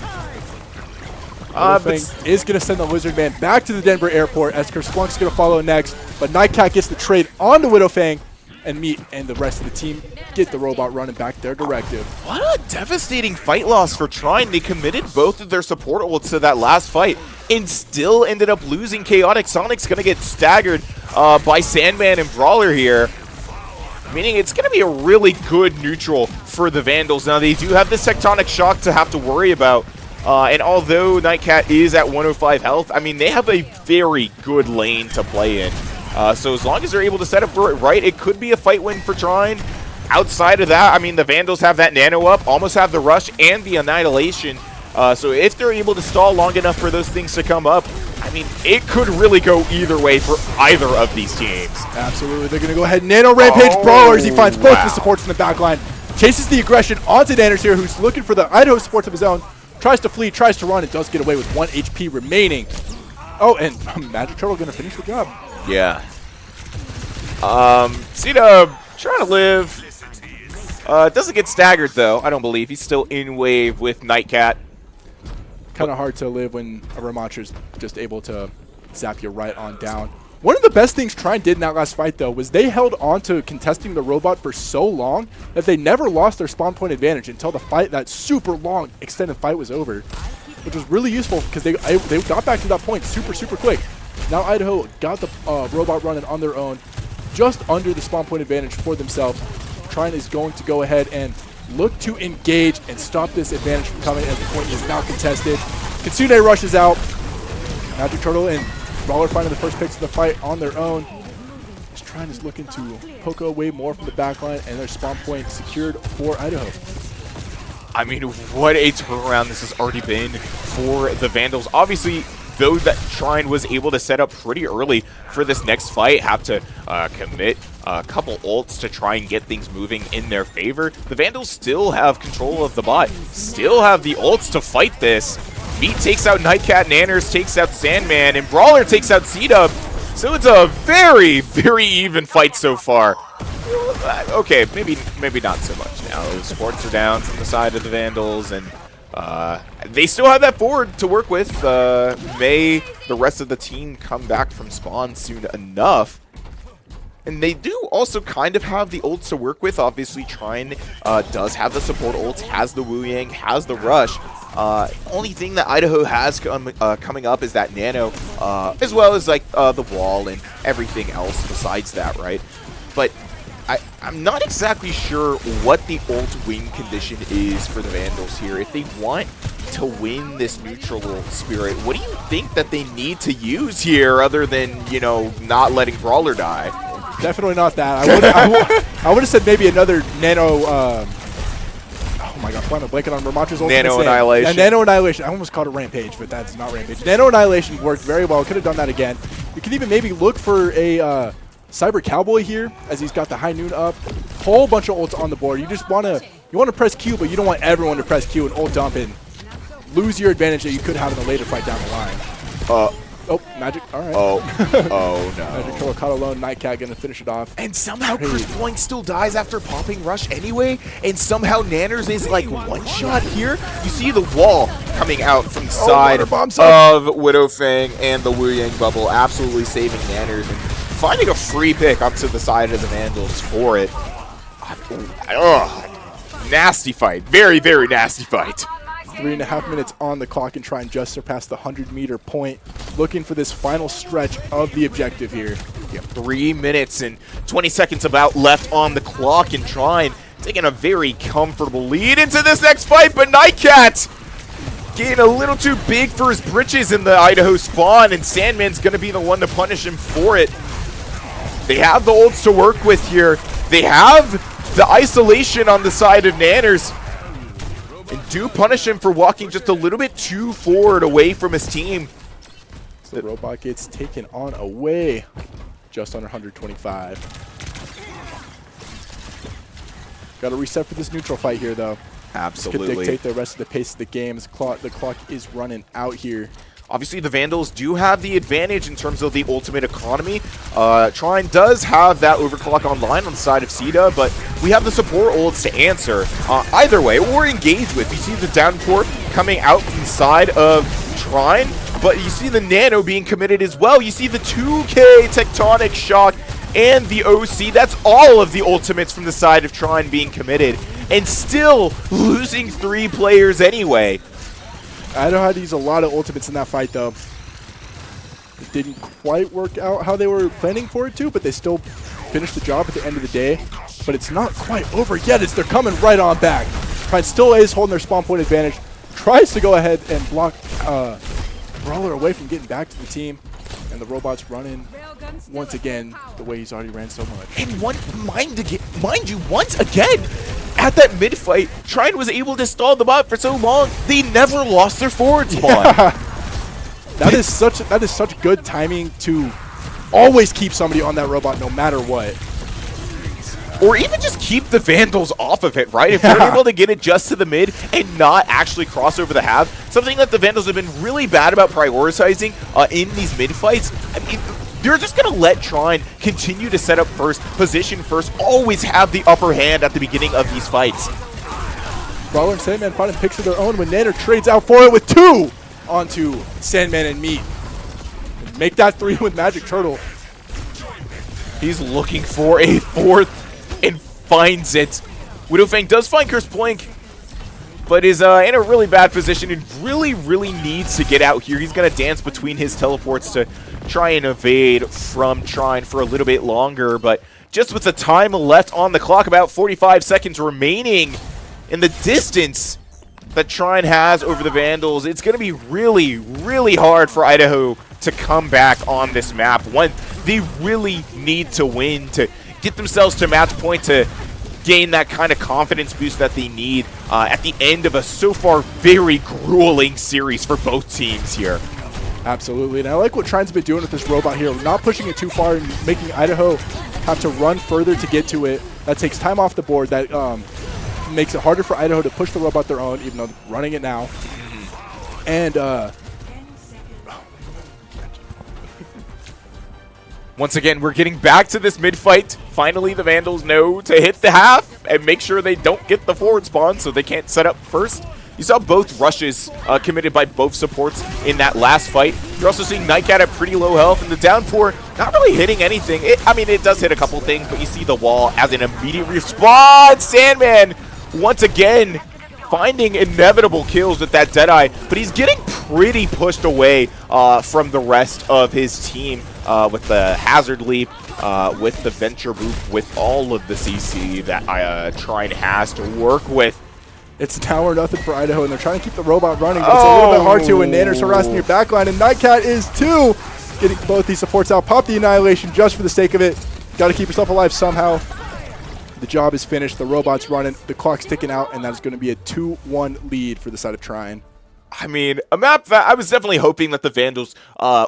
Is going to send the Lizard Man back to the Denver airport, as Kerslunk's going to follow next. But Nightcat gets the trade onto Widowfang, and Meat and the rest of the team get the robot running back their directive. What a devastating fight loss for Trine. They committed both of their support ults to that last fight and still ended up losing. Chaotic Sonic's going to get staggered by Sandman and Brawler here, meaning it's going to be a really good neutral for the Vandals. Now, they do have this Tectonic Shock to have to worry about. And although Nightcat is at 105 health, I mean, they have a very good lane to play in. So as long as they're able to set up for it right, it could be a fight win for Trine. Outside of that, I mean, the Vandals have that nano up, almost have the rush and the annihilation. So if they're able to stall long enough for those things to come up, I mean, it could really go either way for either of these teams. Absolutely. They're going to go ahead and nano rampage Brawler as he finds both the supports in the back line. Chases the aggression onto Nanners here, who's looking for the Idaho supports of his own. Tries to flee, tries to run, and does get away with 1 HP remaining. Oh, and Magic Turtle going to finish the job. Yeah. Cena trying to live. Doesn't get staggered, though, I don't believe. He's still in wave with Nightcat. Kind of hard to live when a Ramacher's just able to zap you right on down. One of the best things Trine did in that last fight, though, was they held on to contesting the robot for so long that they never lost their spawn point advantage until the fight, that super long extended fight, was over, which was really useful because they got back to that point super quick. Now Idaho got the robot running on their own, just under the spawn point advantage for themselves. Trine is going to go ahead and look to engage and stop this advantage from coming as the point is now contested. Kitsune rushes out. Magic Turtle and Brawler finding the first picks of the fight on their own. Trine is looking to poke away more from the backline, and their spawn point secured for Idaho. I mean, what a turnaround this has already been for the Vandals. Obviously, though that Trine was able to set up pretty early for this next fight, have to commit a couple ults to try and get things moving in their favor, the Vandals still have control of the bot, still have the ults to fight this. Beat takes out Nightcat, Nanners takes out Sandman, and Brawler takes out C-Dub. So it's a very even fight so far. Okay, maybe not so much now. The supports are down from the side of the Vandals, and they still have that forward to work with. May the rest of the team come back from spawn soon enough? And they do also kind of have the ults to work with. Obviously, Trine does have the support ults, has the Wu Yang, has the rush. Only thing that Idaho has coming up is that nano, as well as like the wall and everything else besides that, right? But I'm not exactly sure what the ult win condition is for the Vandals here. If they want to win this neutral spirit, what do you think that they need to use here other than, you know, not letting Brawler die? Definitely not that. I would have said maybe another nano. Oh my god, why am I blanking on Ramacher's ult? Nano Annihilation. Yeah, Nano Annihilation. I almost called it Rampage, but that's not Rampage. Nano Annihilation worked very well. Could have done that again. You could even maybe look for a Cyber Cowboy here, as he's got the high noon up. Whole bunch of ults on the board. You just want to press Q, but you don't want everyone to press Q and ult dump and lose your advantage that you could have in a later fight down the line. Oh, Magic. All right. Oh no. Magic Turtle caught alone. Nightcat going to finish it off. And somehow Chris Point still dies after popping Rush anyway. And somehow Nanners is like one shot here. You see the wall coming out from the side of Widowfang and the Wu Yang bubble, absolutely saving Nanners and finding a free pick up to the side of the Vandals for it. Nasty fight. Very nasty fight. 3.5 minutes on the clock, and Trine just surpassed the 100-meter point, looking for this final stretch of the objective here. Yeah, 3 minutes and 20 seconds about left on the clock, and Trine taking a very comfortable lead into this next fight, but Nightcat getting a little too big for his britches in the Idaho spawn, and Sandman's going to be the one to punish him for it. They have the ults to work with here. They have the isolation on the side of Nanners, and do punish him for walking just a little bit too forward away from his team. So the robot gets taken on away, just under 125. Got to reset for this neutral fight here, though. Absolutely. This could dictate the rest of the pace of the game. The clock is running out here. Obviously, the Vandals do have the advantage in terms of the ultimate economy. Trine does have that overclock online on the side of Sita, but we have the support ults to answer either way or engage with. You see the downpour coming out from the side of Trine, but you see the Nano being committed as well. You see the 2K Tectonic Shock and the OC. That's all of the ultimates from the side of Trine being committed, and still losing 3 players anyway. Idaho had to use a lot of ultimates in that fight, though. It didn't quite work out how they were planning for it to, but they still finished the job at the end of the day. But it's not quite over yet as they're coming right on back. Trine still is holding their spawn point advantage. Tries to go ahead and block Brawler away from getting back to the team. And the robot's running once again, the way he's already ran so much. And mind you, once again, at that mid-fight, Trine was able to stall the bot for so long, they never lost their forward spawn. Yeah. That is such good timing to always keep somebody on that robot no matter what. Or even just keep the Vandals off of it, right? If they're able to get it just to the mid and not actually cross over the half, something that the Vandals have been really bad about prioritizing in these mid-fights. I mean, they're just going to let Trine continue to set up first, position first, always have the upper hand at the beginning of these fights. Brawler and Sandman finding picks of their own when Nanner trades out for it with 2 onto Sandman and Meat. Make that 3 with Magic Turtle. He's looking for a 4th and finds it. Widowfang does find Curse Plank, but is in a really bad position and really needs to get out here. He's going to dance between his teleports to try and evade from Trine for a little bit longer, but just with the time left on the clock, about 45 seconds remaining in the distance that Trine has over the Vandals, it's going to be really hard for Idaho to come back on this map. One, they really need to win to get themselves to match point to gain that kind of confidence boost that they need at the end of a so far very grueling series for both teams here. Absolutely, and I like what Trine's been doing with this robot here, not pushing it too far and making Idaho have to run further to get to it. That takes time off the board. That makes it harder for Idaho to push the robot their own, even though they're running it now. And once again, we're getting back to this mid-fight. Finally, the Vandals know to hit the half and make sure they don't get the forward spawn so they can't set up first. You saw both rushes committed by both supports in that last fight. You're also seeing Nightcat at pretty low health, and the downpour not really hitting anything. I mean, it does hit a couple things, but you see the wall as an immediate response. Sandman, once again, finding inevitable kills with that Deadeye, but he's getting pretty pushed away from the rest of his team with the Hazard Leap, with the Venture Boop, with all of the CC that Trine has to work with. It's now or nothing for Idaho, and they're trying to keep the robot running, but it's a little bit hard to when Nanner's harassing your backline, and Nightcat is too. Getting both these supports out. Pop the Annihilation just for the sake of it. Got to keep yourself alive somehow. The job is finished. The robot's running. The clock's ticking out, and that is going to be a 2-1 lead for the side of Trine. I mean, a map that I was definitely hoping that the Vandals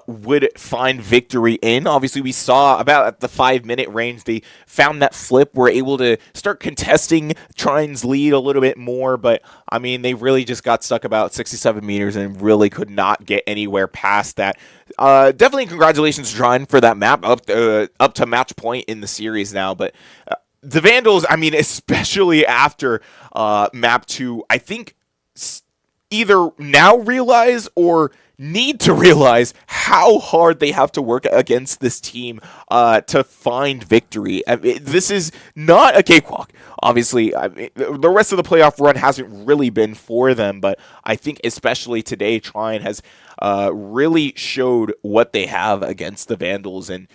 would find victory in. Obviously, we saw about at the 5-minute range, they found that flip, were able to start contesting Trine's lead a little bit more, but I mean, they really just got stuck about 67 meters and really could not get anywhere past that. Definitely congratulations to Trine for that map, up to match point in the series now, but the Vandals, I mean, especially after map 2, I think either now realize or need to realize how hard they have to work against this team to find victory. I mean, this is not a cakewalk. Obviously, I mean, the rest of the playoff run hasn't really been for them, but I think especially today, Trine has really showed what they have against the Vandals, and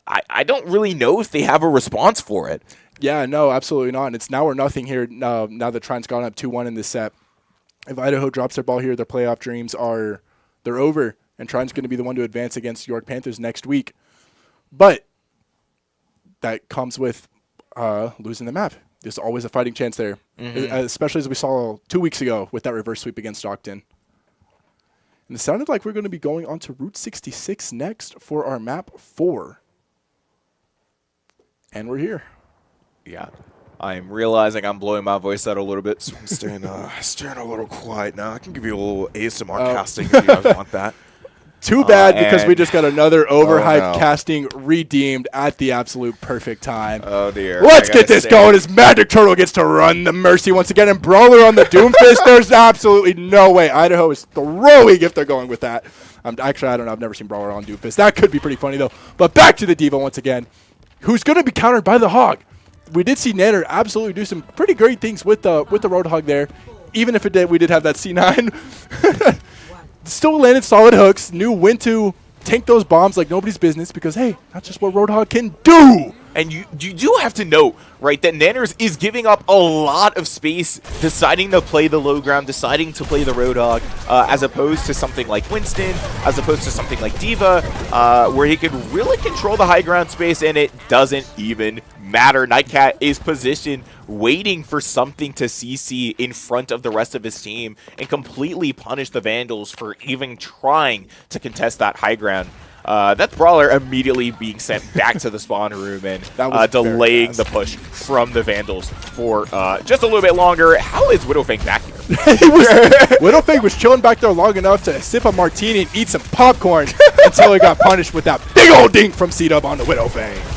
I don't really know if they have a response for it. Yeah, no, absolutely not. And it's now or nothing here now that Trine's gone up 2-1 in this set. If Idaho drops their ball here, their playoff dreams they're over, and Trine's going to be the one to advance against York Panthers next week. But that comes with losing the map. There's always a fighting chance there, especially as we saw 2 weeks ago with that reverse sweep against Stockton. And it sounded like we're going to be going on to Route 66 next for our map 4. And we're here. Yeah. I'm realizing I'm blowing my voice out a little bit, so I'm staying a little quiet now. I can give you a little ASMR casting if you guys want that. Too bad, because we just got another overhyped casting redeemed at the absolute perfect time. Oh, dear. Let's get this going as Magic Turtle gets to run the Mercy once again, and Brawler on the Doomfist. There's absolutely no way. Idaho is throwing if they're going with that. Actually, I don't know. I've never seen Brawler on Doomfist. That could be pretty funny, though. But back to the Diva once again, who's going to be countered by the Hog. We did see Nanner absolutely do some pretty great things with the Roadhog there, even if we did have that C9. Still landed solid hooks, knew when to tank those bombs like nobody's business, because, hey, that's just what Roadhog can do. And you do have to note, right, that Nanners is giving up a lot of space, deciding to play the low ground, deciding to play the Roadhog, as opposed to something like Winston, as opposed to something like D.Va, where he could really control the high ground space, and it doesn't even matter. Nightcat is positioned, waiting for something to CC in front of the rest of his team and completely punish the Vandals for even trying to contest that high ground. That Brawler immediately being sent back to the spawn room and delaying the push from the Vandals for just a little bit longer. How is Widowfang back here? Widowfang was chilling back there long enough to sip a martini and eat some popcorn until he got punished with that big old dink from C-Dub on the Widowfang.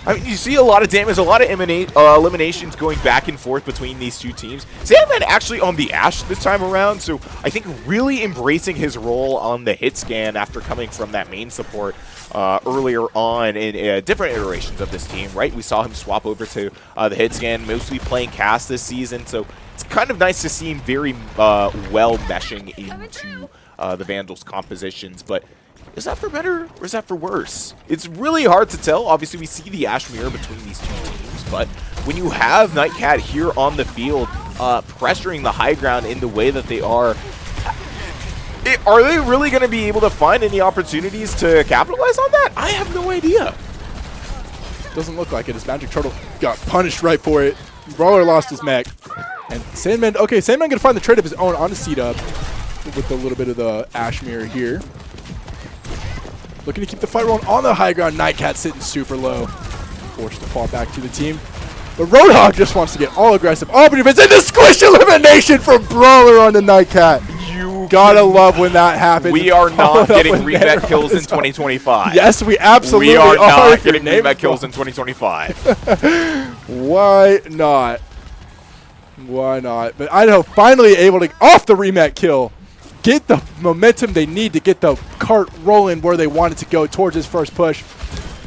I mean, you see a lot of damage, a lot of eliminations going back and forth between these two teams. Sandman actually on the Ashe this time around, so I think really embracing his role on the hit scan after coming from that main support earlier on in different iterations of this team, right? We saw him swap over to the hit scan, mostly playing cast this season, so it's kind of nice to see him very well meshing into the Vandals compositions, but is that for better or is that for worse? It's really hard to tell. Obviously, we see the Ashe mirror between these two teams, but when you have Nightcat here on the field, pressuring the high ground in the way that they are they really going to be able to find any opportunities to capitalize on that? I have no idea. Doesn't look like it. His Magic Turtle got punished right for it. Brawler lost his mech. And Sandman, okay, Sandman going to find the trade of his own on the C-Dub with a little bit of the Ashe mirror here. Looking to keep the fight rolling on the high ground. Nightcat sitting super low. Forced to fall back to the team. The Roadhog just wants to get all aggressive. Oh, but it's in the squish elimination from Brawler on the Nightcat. You gotta love when that happens. We are not getting rematch kills in 2025. Yes, we absolutely are. We are not getting rematch kills in 2025. Why not? Why not? But Idaho finally able to, off the rematch kill, get the momentum they need to get the cart rolling where they want it to go towards his first push.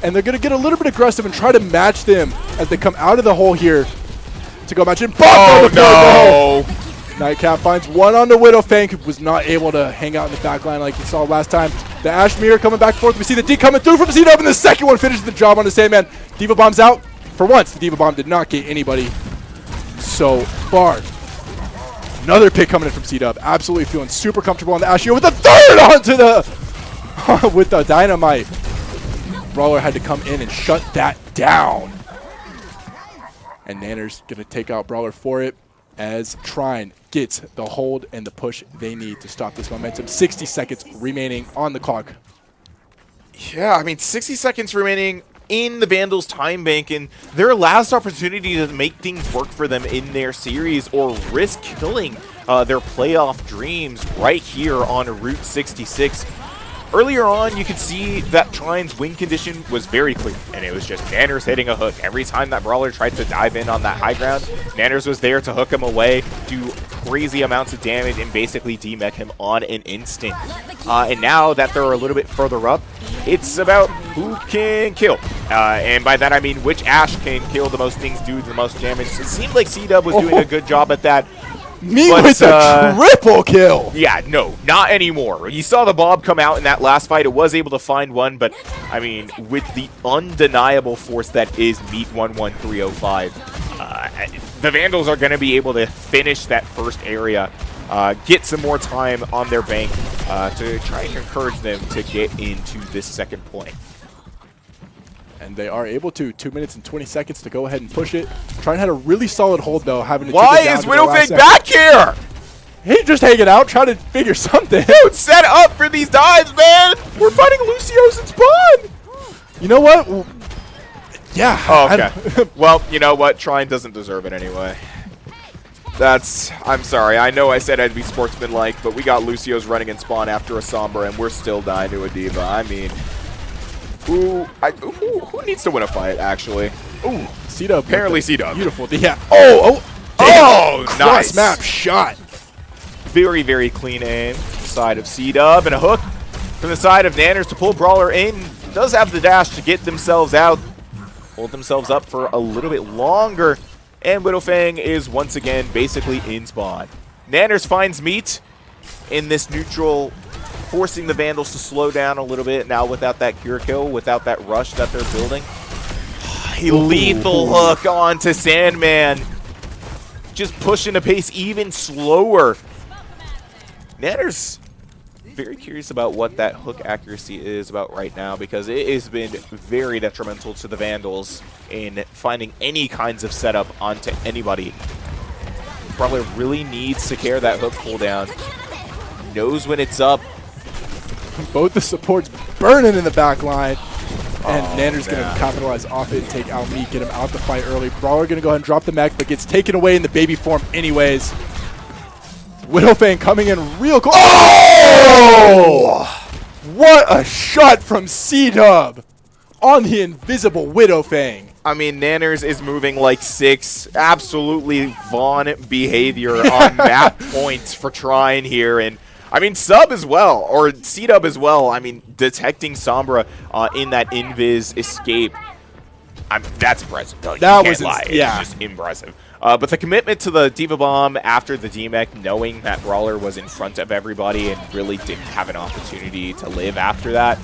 And they're going to get a little bit aggressive and try to match them as they come out of the hole here to go match in. Oh, no! Nightcat finds one on the Widowfang, who was not able to hang out in the back line like you saw last time. The Ashe mirror coming back and forth. We see the D coming through from C-Dub, and the second one finishes the job on the Sandman. D.Va bomb's out. For once, the D.Va bomb did not get anybody so far. Another pick coming in from C-Dub. Absolutely feeling super comfortable on the Ashe with the third onto the with the dynamite. Brawler had to come in and shut that down. And Nanners gonna take out Brawler for it as Trine gets the hold and the push they need to stop this momentum. 60 seconds remaining on the clock. Yeah, I mean, 60 seconds remaining in the Vandals' time bank, and their last opportunity to make things work for them in their series or risk killing their playoff dreams right here on Route 66. Earlier on, you could see that Trine's win condition was very clear, and it was just Nanners hitting a hook. Every time that Brawler tried to dive in on that high ground, Nanners was there to hook him away, do crazy amounts of damage, and basically demech him on an instant. And now that they're a little bit further up, it's about who can kill. And by that I mean which Ashe can kill the most things, do the most damage. It seemed like C-Dub was doing a good job at that. With the triple kill. Yeah, no, not anymore. You saw the Bob come out in that last fight. It was able to find one, but, I mean, with the undeniable force that is Meat 11305, the Vandals are going to be able to finish that first area, get some more time on their bank to try and encourage them to get into this second point. And they are able to. 2 minutes and 20 seconds to go ahead and push it. Trine had a really solid hold, though, having to Why is Widowfang back here? He's just hanging out, trying to figure something. Dude, set up for these dives, man. We're fighting Lucio's in spawn. You know what? Well, yeah. Oh, okay. Well, you know what? Trine doesn't deserve it anyway. I'm sorry. I know I said I'd be sportsmanlike, but we got Lucio's running in spawn after a Sombra, and we're still dying to a D.Va. I mean, who needs to win a fight, actually? Ooh, C-Dub. Apparently C-Dub. Beautiful. Yeah. Oh, nice. Cross-map shot. Very, very clean aim. Side of C-Dub, and a hook from the side of Nanners to pull Brawler in. Does have the dash to get themselves out. Hold themselves up for a little bit longer. And Widowfang is once again basically in spawn. Nanners finds Meat in this neutral, forcing the Vandals to slow down a little bit now without that cure kill, without that rush that they're building. A lethal hook onto Sandman. Just pushing the pace even slower. Nanner's very curious about what that hook accuracy is about right now, because it has been very detrimental to the Vandals in finding any kinds of setup onto anybody. Brawler really needs to care that hook cooldown. Knows when it's up. Both the supports burning in the back line. And Nanner's going to capitalize off it and take out Meat, get him out the fight early. Brawler going to go ahead and drop the mech, but gets taken away in the baby form anyways. Widowfang coming in real close. Oh! What a shot from C-Dub on the invisible Widowfang. I mean, Nanners is moving like 6. Absolutely Vaughn behavior on map points for Trine here. And I mean, Sub as well, or C-Dub as well. I mean, detecting Sombra in that invis escape. That's impressive. No, you can't lie. Yeah. It's just impressive. But the commitment to the Diva Bomb after the DMEC, knowing that Brawler was in front of everybody and really didn't have an opportunity to live after that,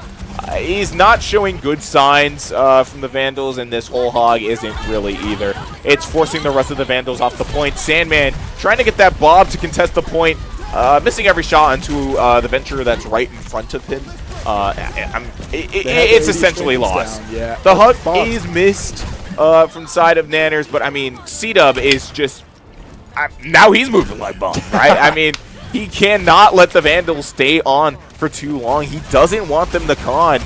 he's not showing good signs from the Vandals, and this whole hog isn't really either. It's forcing the rest of the Vandals off the point. Sandman trying to get that Bob to contest the point, missing every shot into the Venture that's right in front of him. It's essentially lost. Yeah. The hug is missed from side of Nanners, but I mean, C-Dub is just now he's moving like bomb, right? I mean, he cannot let the Vandals stay on for too long. He doesn't want them to con.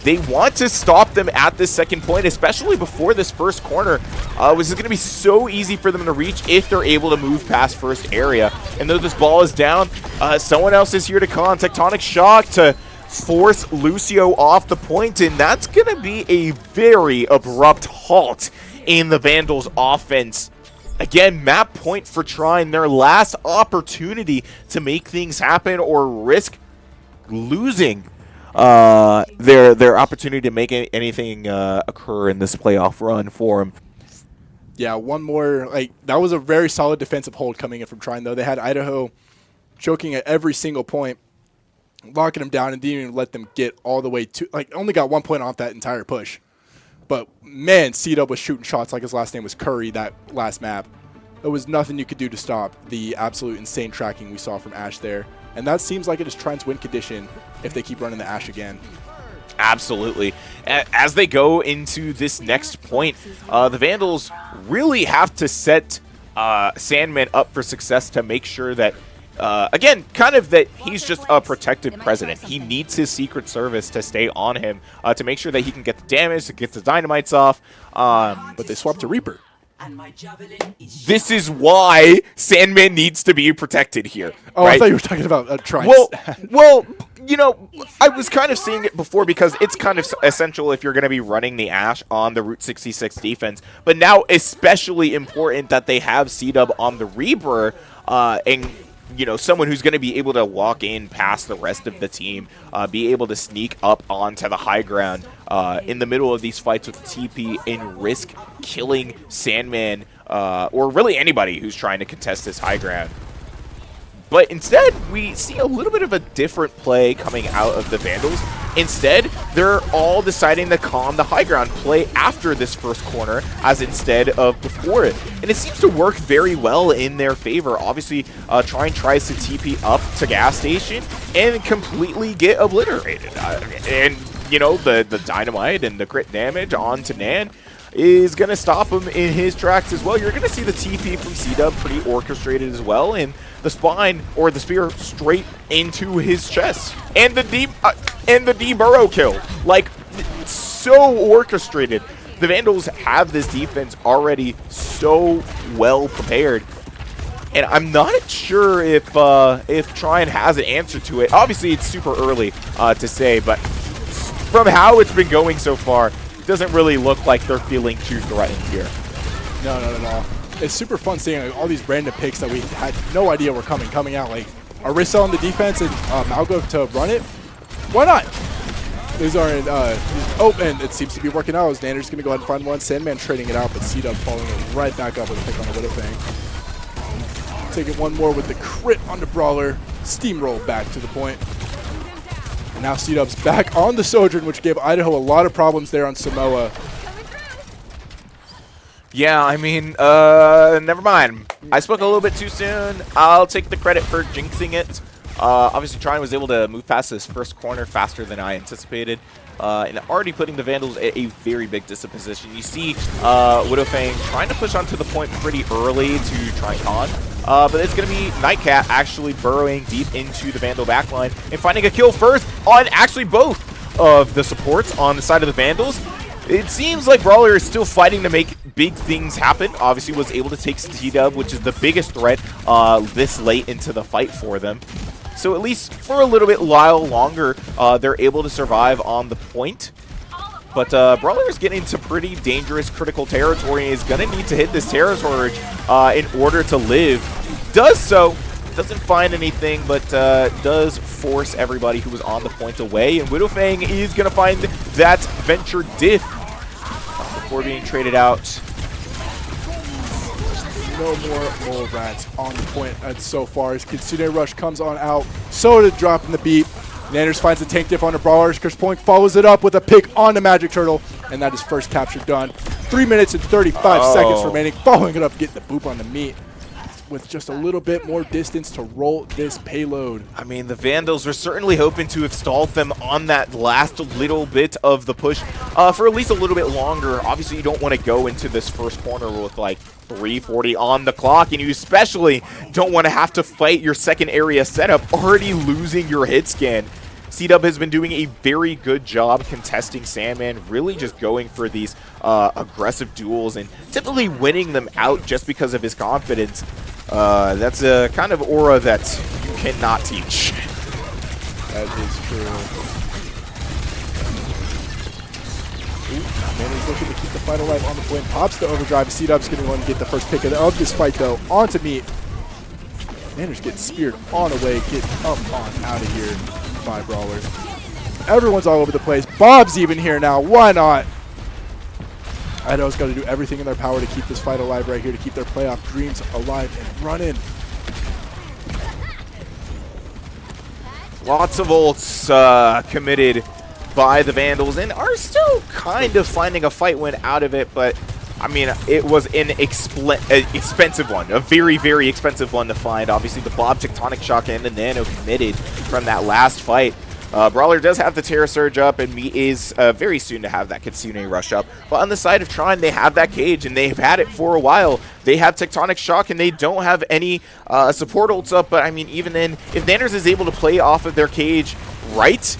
They want to stop them at this second point, especially before this first corner, which is going to be so easy for them to reach if they're able to move past first area. And though this ball is down, someone else is here to con. Tectonic Shock to force Lucio off the point, and that's going to be a very abrupt halt in the Vandals' offense. Again, map point for Trine, their last opportunity to make things happen or risk losing their opportunity to make anything occur in this playoff run for them. Yeah, one more. That was a very solid defensive hold coming in from Trine, though. They had Idaho choking at every single point, locking them down, and didn't even let them get all the way to, only got 1 point off that entire push. But, man, C-Dub was shooting shots like his last name was Curry that last map. There was nothing you could do to stop the absolute insane tracking we saw from Ashe there. And that seems like it is Trine's win condition if they keep running the Ashe again. Absolutely. As they go into this next point, the Vandals really have to set Sandman up for success to make sure that, again, kind of that he's just a protected president. He needs his Secret Service to stay on him to make sure that he can get the damage, to get the dynamites off. But they swapped to Reaper. This is why Sandman needs to be protected here. Oh, right? I thought you were talking about Trine. Well, you know, I was kind of seeing it before because it's kind of essential if you're going to be running the Ashe on the Route 66 defense. But now especially important that they have C-Dub on the Reaper and, you know, someone who's going to be able to walk in past the rest of the team, be able to sneak up onto the high ground in the middle of these fights with TP and risk killing Sandman or really anybody who's trying to contest this high ground. But instead, we see a little bit of a different play coming out of the Vandals. Instead, they're all deciding to calm the high ground play after this first corner, as instead of before it. And it seems to work very well in their favor. Obviously, Trine tries to TP up to gas station and completely get obliterated. And, you know, the dynamite and the crit damage onto Nan is going to stop him in his tracks as well. You're going to see the TP from C-Dub pretty orchestrated as well, and the spine or the spear straight into his chest, and the D-Burrow kill, like so orchestrated. The Vandals have this defense already so well prepared, and I'm not sure if Trine has an answer to it. Obviously, it's super early to say, but from how it's been going so far, doesn't really look like they're feeling too threatened here. No, not at all. It's super fun seeing all these random picks that we had no idea were coming out. Like Arissa on the defense and Malgo to run it. Why not? These aren't. And it seems to be working out. Nanner's going to go ahead and find one. Sandman trading it out, but C-Dub following it right back up with a pick on the Widowfang. Taking one more with the crit on the Brawler. Steamroll back to the point. And now C-Dub's back on the Sojourn, which gave Idaho a lot of problems there on Samoa. Yeah, I mean, never mind. I spoke a little bit too soon. I'll take the credit for jinxing it. Obviously, Trine was able to move past this first corner faster than I anticipated. And already putting the Vandals at a very big disposition. You see Widowfang trying to push onto the point pretty early to try and con. But it's going to be Nightcat actually burrowing deep into the Vandal backline and finding a kill first on actually both of the supports on the side of the Vandals. It seems like Brawler is still fighting to make big things happen. Obviously was able to take T-Dub, which is the biggest threat this late into the fight for them. So at least for a little bit while longer, they're able to survive on the point. But Brawler is getting into pretty dangerous critical territory and is going to need to hit this territory in order to live. Does so. Doesn't find anything, but does force everybody who was on the point away. And Widowfang is going to find that Venture Diff before being traded out. No more Mole Rats on the point so far as Kitsune Rush comes on out. Soda dropping the beat. Nanners finds the tank diff on the Brawlers. Chris Point follows it up with a pick on the Magic Turtle, and that is first capture done. 3 minutes and 35 seconds remaining. Following it up, getting the boop on the meat with just a little bit more distance to roll this payload. I mean, the Vandals were certainly hoping to have stalled them on that last little bit of the push for at least a little bit longer. Obviously, you don't want to go into this first corner with like 3:40 on the clock, and you especially don't want to have to fight your second area setup, already losing your hit scan. C-Dub has been doing a very good job contesting Sandman, really just going for these aggressive duels and typically winning them out just because of his confidence. That's a kind of aura that you cannot teach. That is true. Manny's looking to keep the fight alive on the point. Pops the overdrive. C-Dub's going to go and get the first pick of this fight, though. On to meet. Manny's getting speared on away. Get up on out of here by Brawler. Everyone's all over the place. Bob's even here now. Why not? Idaho's got to do everything in their power to keep this fight alive right here, to keep their playoff dreams alive and running. Lots of ults committed by the Vandals and are still kind of finding a fight win out of it, but I mean, it was an expensive one, a very, very expensive one to find. Obviously, the Bob Tectonic Shock and the Nano committed from that last fight. Brawler does have the Terra Surge up, and me is very soon to have that Kitsune Rush up. But on the side of Trine, they have that cage, and they've had it for a while. They have Tectonic Shock, and they don't have any support ults up. But, I mean, even then, if Nanners is able to play off of their cage right,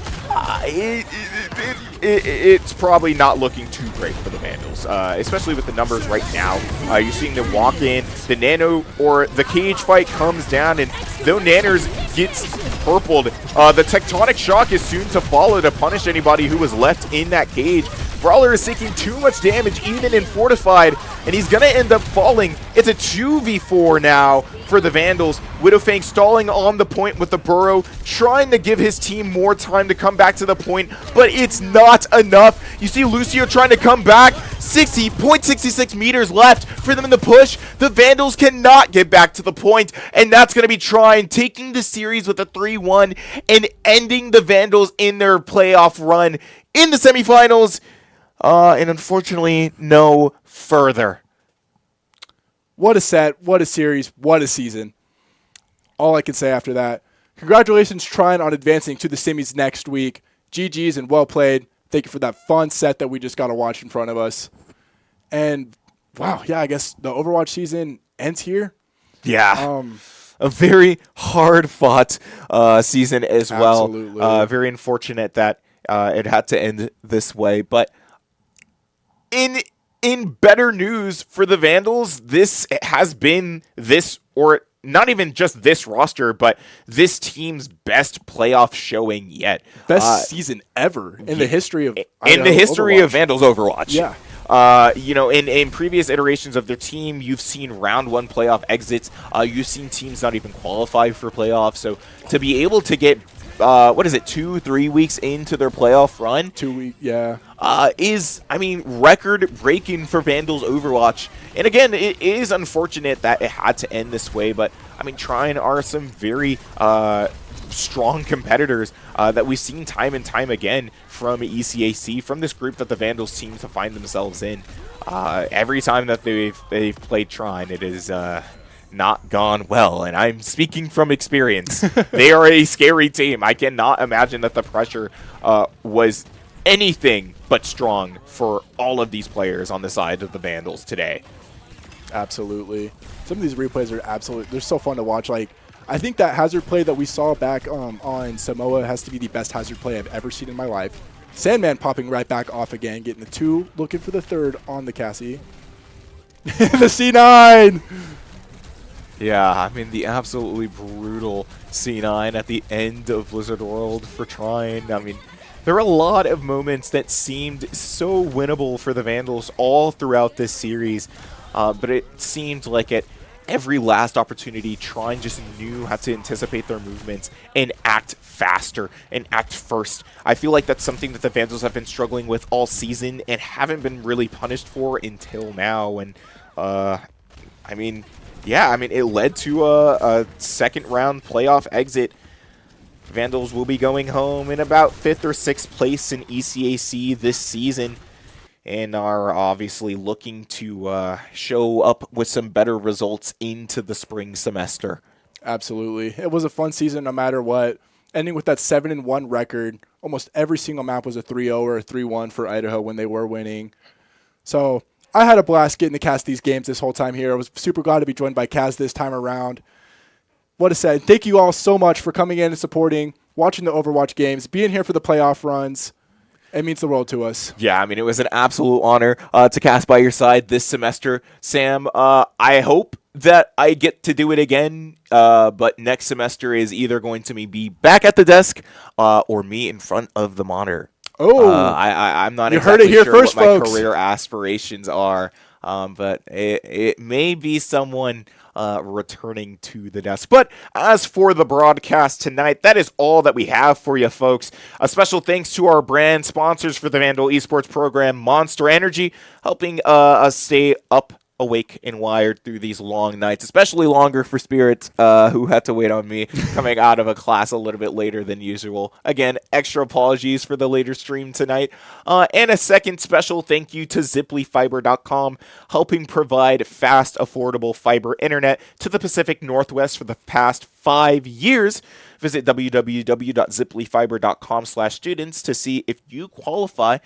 it's probably not looking too great for the Vandals, especially with the numbers right now. You're seeing them walk in, the Nano or the cage fight comes down, and though Nanners gets purpled, the Tectonic Shock is soon to follow to punish anybody who was left in that cage. Brawler is taking too much damage, even in Fortified, and he's going to end up falling. It's a 2v4 now for the Vandals. Widowfang stalling on the point with the burrow, trying to give his team more time to come back to the point, but it's not enough. You see Lucio trying to come back. 0.66 meters left for them in the push. The Vandals cannot get back to the point, and that's going to be Trine taking the series with a 3-1 and ending the Vandals in their playoff run in the semifinals. And unfortunately, no further. What a set, what a series, what a season. All I can say after that. Congratulations, Trine, on advancing to the semis next week. GG's and well played. Thank you for that fun set that we just got to watch in front of us. And, wow, yeah, I guess the Overwatch season ends here. Yeah. A very hard-fought season as well. Absolutely. Very unfortunate that it had to end this way. But in better news for the Vandals, this has been this, or not even just this roster, but this team's best playoff showing yet. Best season ever in the history of of Vandals Overwatch. Yeah. You know, in previous iterations of their team, you've seen round one playoff exits. You've seen teams not even qualify for playoffs. So to be able to get 2-3 weeks into their playoff run, 2 weeks, yeah, is, I mean, record breaking for Vandals Overwatch. And again, it is unfortunate that it had to end this way, but I mean, Trine are some very strong competitors. that we've seen time and time again from ECAC, from this group that the Vandals seem to find themselves in. Every time that they've played Trine, it is not gone well, and I'm speaking from experience. They are a scary team. I cannot imagine that the pressure was anything but strong for all of these players on the side of the Vandals today. Absolutely. Some of these replays are they're so fun to watch. Like, I think that hazard play that we saw back on Samoa has to be the best hazard play I've ever seen in my life. Sandman popping right back off again, getting the 2, looking for the 3rd on the Cassie. The C9! Yeah, I mean, the absolutely brutal C9 at the end of Blizzard World for Trine. I mean, there are a lot of moments that seemed so winnable for the Vandals all throughout this series, but it seemed like at every last opportunity, Trine just knew how to anticipate their movements and act faster and act first. I feel like that's something that the Vandals have been struggling with all season and haven't been really punished for until now. And, I mean, yeah, I mean, it led to a second round playoff exit. Vandals will be going home in about 5th or 6th place in ECAC this season, and are obviously looking to show up with some better results into the spring semester. Absolutely. It was a fun season no matter what. Ending with that 7-1 record. Almost every single map was a 3-0 or a 3-1 for Idaho when they were winning. So I had a blast getting to cast these games this whole time here. I was super glad to be joined by Kaz this time around. What a say. Thank you all so much for coming in and supporting, watching the Overwatch games, being here for the playoff runs. It means the world to us. Yeah, I mean, it was an absolute honor to cast by your side this semester. Sam, I hope that I get to do it again, but next semester is either going to be back at the desk or me in front of the monitor. Oh, I'm not you exactly heard it here sure first, what my folks. career aspirations are, but it may be someone returning to the desk. But as for the broadcast tonight, that is all that we have for you, folks. A special thanks to our brand sponsors for the Vandal Esports program, Monster Energy, helping us stay up, awake, and wired through these long nights, especially longer for Spirits, who had to wait on me coming out of a class a little bit later than usual. Again, extra apologies for the later stream tonight. And a second special thank you to ZipleyFiber.com, helping provide fast, affordable fiber internet to the Pacific Northwest for the past 5 years. Visit www.zipleyfiber.com/students to see if you qualify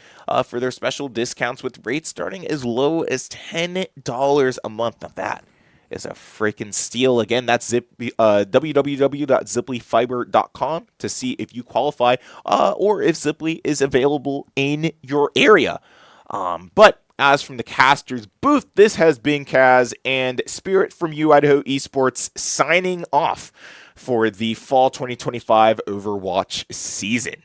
for their special discounts with rates starting as low as $10 a month. Now that is a freaking steal. Again, that's www.zipleyfiber.com to see if you qualify or if Zipley is available in your area. But as from the casters booth, this has been Kaz and Spirit from Idaho Esports signing off for the fall 2025 Overwatch season.